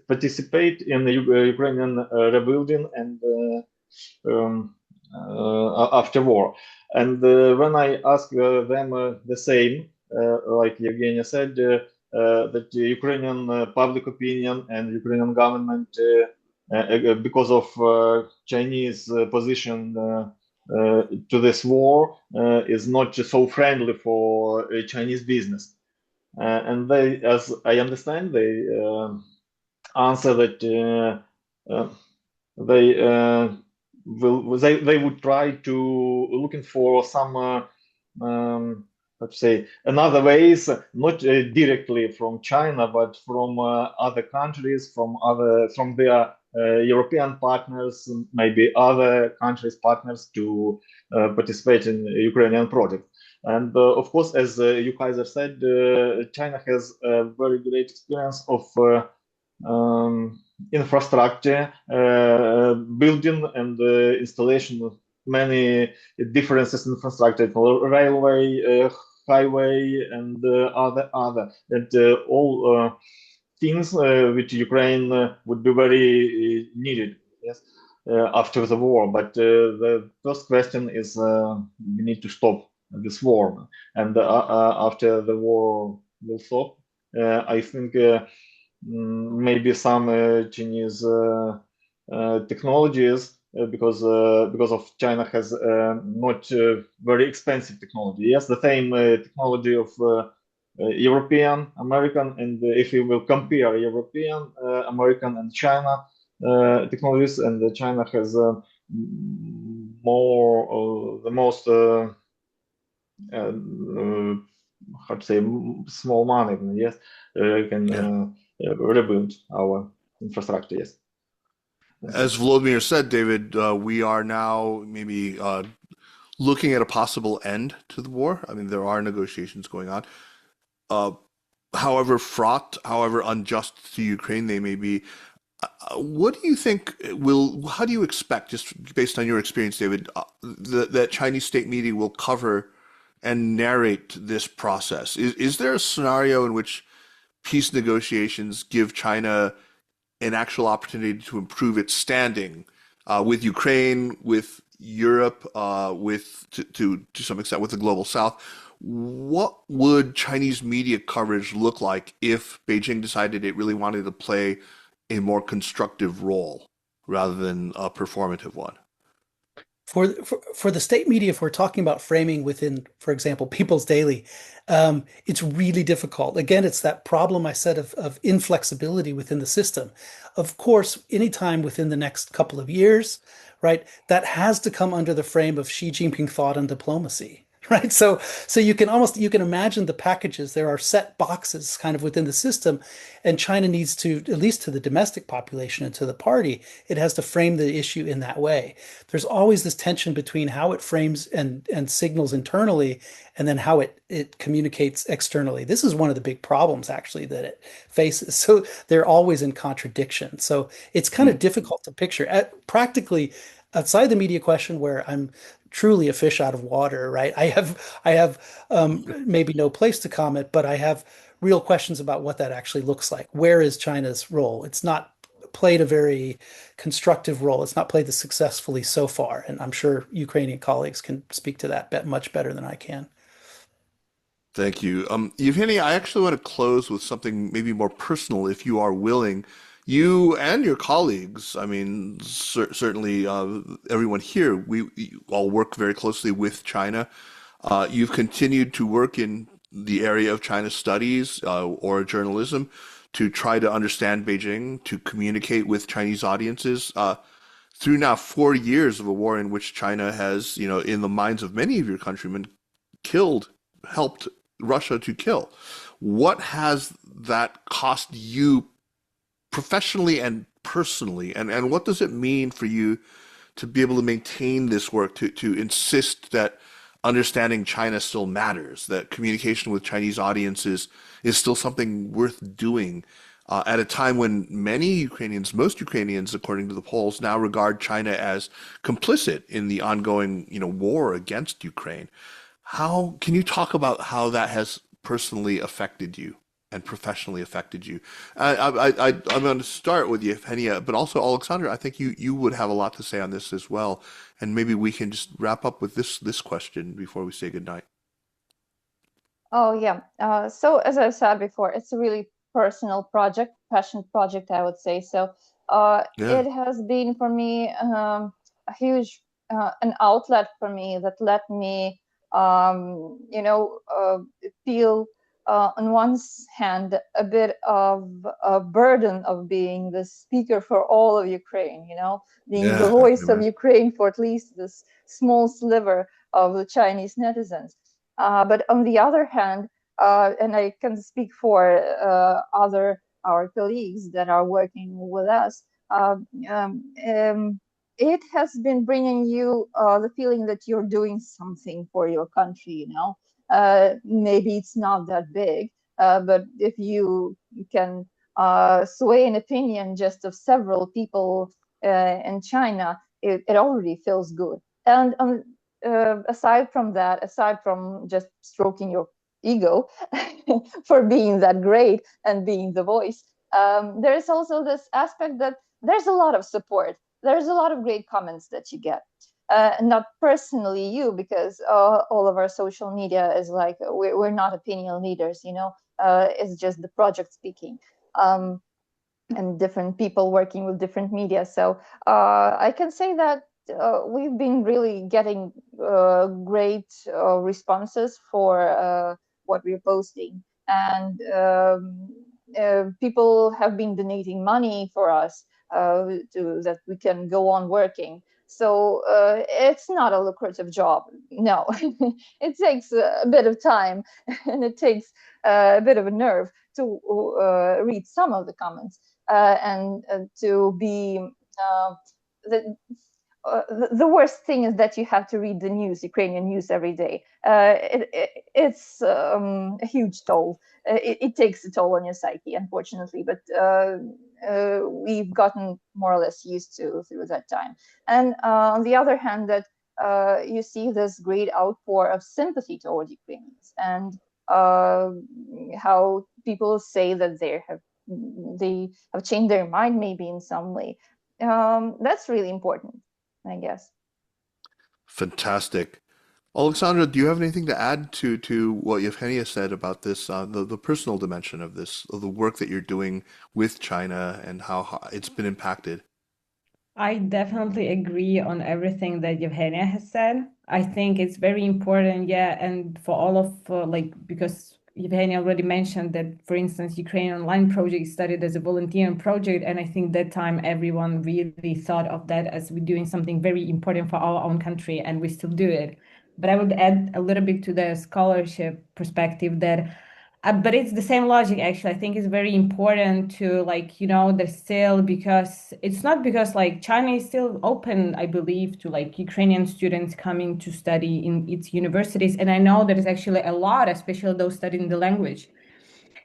participate in the Ukrainian rebuilding and after war. And when I ask them the same, like Yevgenia said, that the Ukrainian public opinion and Ukrainian government, because of Chinese position to this war, is not so friendly for Chinese business. And they, as I understand, they answer that they would try to looking for some let's say another ways, not directly from China, but from other countries, from their European partners, maybe other countries partners to participate in Ukrainian project. And of course, as you Kaiser said, China has a very great experience of infrastructure, building and installation of many differences in infrastructure, railway, highway, and other, and all things which Ukraine would be very needed. Yes. After the war, but the first question is we need to stop this war, and after the war will stop, I think maybe some Chinese technologies, because of China has not very expensive technology. Yes, the same technology of European, American, and if we will compare European, American, and China technologies, and China has the most how to say small money. Yes, can rebuild our infrastructure. Yes. As Volodymyr said, David, we are now maybe looking at a possible end to the war. I mean, there are negotiations going on. However fraught, however unjust to Ukraine they may be, what do you think how do you expect, just based on your experience, David, that Chinese state media will cover and narrate this process? Is there a scenario in which peace negotiations give China an actual opportunity to improve its standing with Ukraine, with Europe, to some extent with the global South? What would Chinese media coverage look like if Beijing decided it really wanted to play a more constructive role rather than a performative one? For the state media, if we're talking about framing within, for example, People's Daily, it's really difficult. Again, it's that problem I said of inflexibility within the system. Of course, anytime within the next couple of years, right, that has to come under the frame of Xi Jinping thought and diplomacy. Right. So you can imagine the packages. There are set boxes kind of within the system, and China needs to, at least to the domestic population and to the party, it has to frame the issue in that way. There's always this tension between how it frames and signals internally and then how it communicates externally. This is one of the big problems actually that it faces. So they're always in contradiction. So it's kind of difficult to picture. Practically outside the media question, where I'm truly a fish out of water, right? I have maybe no place to comment, but I have real questions about what that actually looks like. Where is China's role? It's not played a very constructive role. It's not played this successfully so far, and I'm sure Ukrainian colleagues can speak to that much better than I can. Thank you. Yevheniia, I actually want to close with something maybe more personal, if you are willing. You and your colleagues, I mean, certainly everyone here, we all work very closely with China. You've continued to work in the area of China studies or journalism to try to understand Beijing, to communicate with Chinese audiences. Through now 4 years of a war in which China has, in the minds of many of your countrymen, helped Russia to kill. What has that cost you professionally and personally? And what does it mean for you to be able to maintain this work, to insist that understanding China still matters, that communication with Chinese audiences is still something worth doing at a time when many Ukrainians, most Ukrainians, according to the polls, now regard China as complicit in the ongoing, war against Ukraine? How can you talk about how that has personally affected you and professionally affected you? I'm going to start with Yevheniia, but also Oleksandra. I think you would have a lot to say on this as well, and maybe we can just wrap up with this question before we say goodnight. Oh yeah. So as I've said before, it's a really personal project, passion project, I would say. So it has been for me a huge an outlet for me that let me feel on one hand a bit of a burden of being the speaker for all of Ukraine, being the voice of Ukraine for at least this small sliver of the Chinese netizens. But on the other hand, and I can speak for our colleagues that are working with us, it has been bringing you the feeling that you're doing something for your country, maybe it's not that big, but if you can sway an opinion just of several people in China, it already feels good. And aside from just stroking your ego for being that great and being the voice, there is also this aspect that there's a lot of support. There's a lot of great comments that you get. Not personally you, because all of our social media is like, we're not opinion leaders, it's just the project speaking. And different people working with different media. So I can say that we've been really getting great responses for what we're posting. And people have been donating money for us that we can go on working. So it's not a lucrative job. No, it takes a bit of time and it takes a bit of a nerve to read some of the comments and to be the worst thing is that you have to read the news, Ukrainian news, every day. It's a huge toll. It takes a toll on your psyche, unfortunately, but we've gotten more or less used to through that time. And on the other hand, that you see this great outpour of sympathy toward Ukrainians, and how people say that they have changed their mind maybe in some way. That's really important, I guess. Fantastic. Oleksandra, do you have anything to add to what Yevheniia said about this, the personal dimension of this, of the work that you're doing with China and how it's been impacted? I definitely agree on everything that Yevheniia has said. I think it's very important, and for all of because Yevheniia already mentioned that, for instance, Ukrainian Online project started as a volunteering project, and I think that time everyone really thought of that as we're doing something very important for our own country, and we still do it. But I would add a little bit to the scholarship perspective that but it's the same logic, actually. I think it's very important to there's still, because it's not because China is still open, I believe, to Ukrainian students coming to study in its universities. And I know there is actually a lot, especially those studying the language,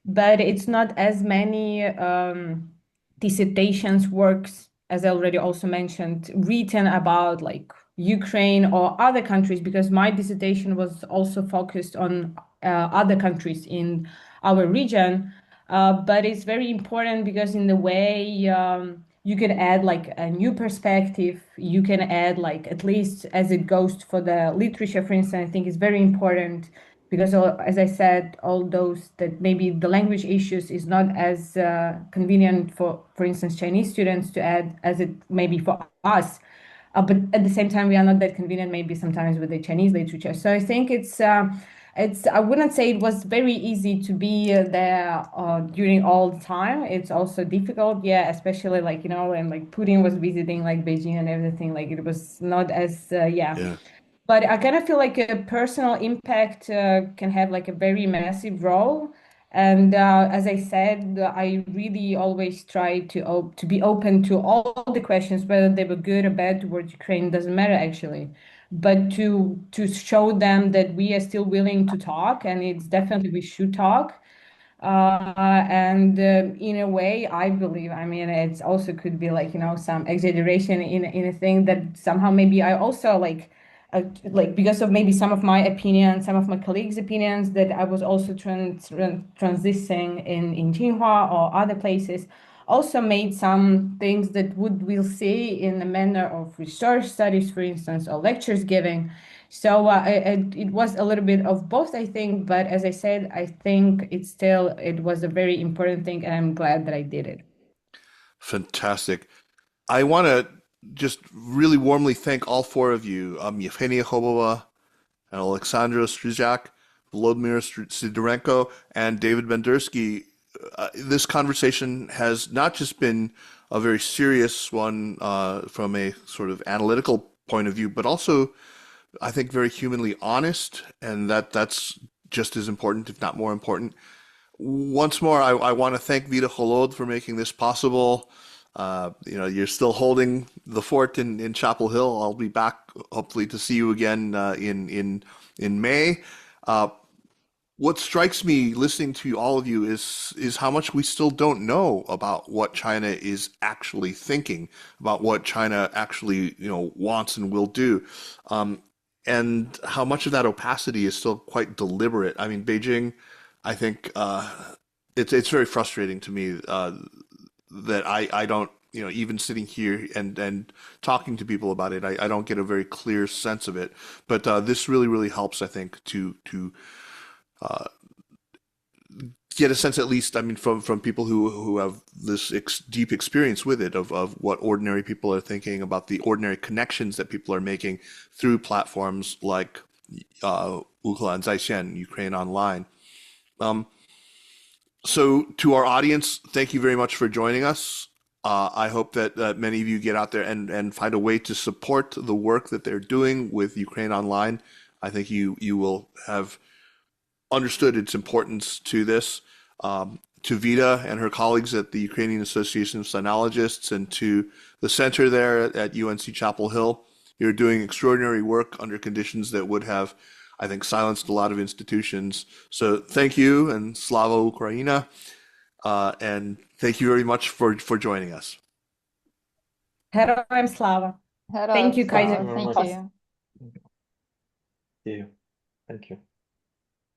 but it's not as many dissertations works, as I already also mentioned, written about Ukraine or other countries, because my dissertation was also focused on other countries in our region. But it's very important because in the way you can add like a new perspective. You can add like, at least as it goes for the literature, for instance, I think is very important because as I said, all those that maybe the language issues is not as convenient for instance, Chinese students to add as it may be for us. But at the same time, we are not that convenient maybe sometimes with the Chinese literature. So I think I wouldn't say it was very easy to be there during all the time. It's also difficult, yeah, especially like, when like Putin was visiting like Beijing and everything, like it was not as, Yeah. But I kind of feel like a personal impact can have like a very massive role. And as I said, I really always try to be open to all the questions, whether they were good or bad towards Ukraine, doesn't matter actually. But to show them that we are still willing to talk, and it's definitely we should talk. And in a way, I believe, I mean, it's also could be like, some exaggeration in a thing that somehow maybe I also like because of maybe some of my opinions, some of my colleagues' opinions, that I was also transitioning in Jinhua or other places, also made some things that we'll see in the manner of research studies, for instance, or lectures giving. So it was a little bit of both, I think. But as I said, I think it was a very important thing, and I'm glad that I did it. Fantastic. I want to just really warmly thank all four of you, Yevheniia Hobova and Oleksandra Stryzak, Volodymyr Sidorenko, and David Badowski. This conversation has not just been a very serious one from a sort of analytical point of view, but also, I think, very humanly honest, and that's just as important, if not more important. Once more, I want to thank Vita Holod for making this possible. You're still holding the fort in Chapel Hill. I'll be back hopefully to see you again in May. What strikes me listening to all of you is how much we still don't know about what China is actually thinking, about what China actually wants and will do, and how much of that opacity is still quite deliberate. I mean, Beijing, I think it's very frustrating to me that I don't, even sitting here and talking to people about it, I don't get a very clear sense of it. But this really helps, I think, to get a sense, at least, I mean, from people who have this deep experience with it, of what ordinary people are thinking, about the ordinary connections that people are making through platforms like Ukraine Zaishen, Ukraine Online. So to our audience, thank you very much for joining us. I hope that many of you get out there and find a way to support the work that they're doing with Ukraine Online. I think you will have understood its importance to this. To Vita and her colleagues at the Ukrainian Association of Sinologists, and to the center there at UNC Chapel Hill, you're doing extraordinary work under conditions that would have, I think, silenced a lot of institutions. So thank you, and Slava Ukraina, and thank you very much for joining us. Heroям Slava. Hello, Thank you, Slava. Kaiser. Thank much. you. See you. Thank you.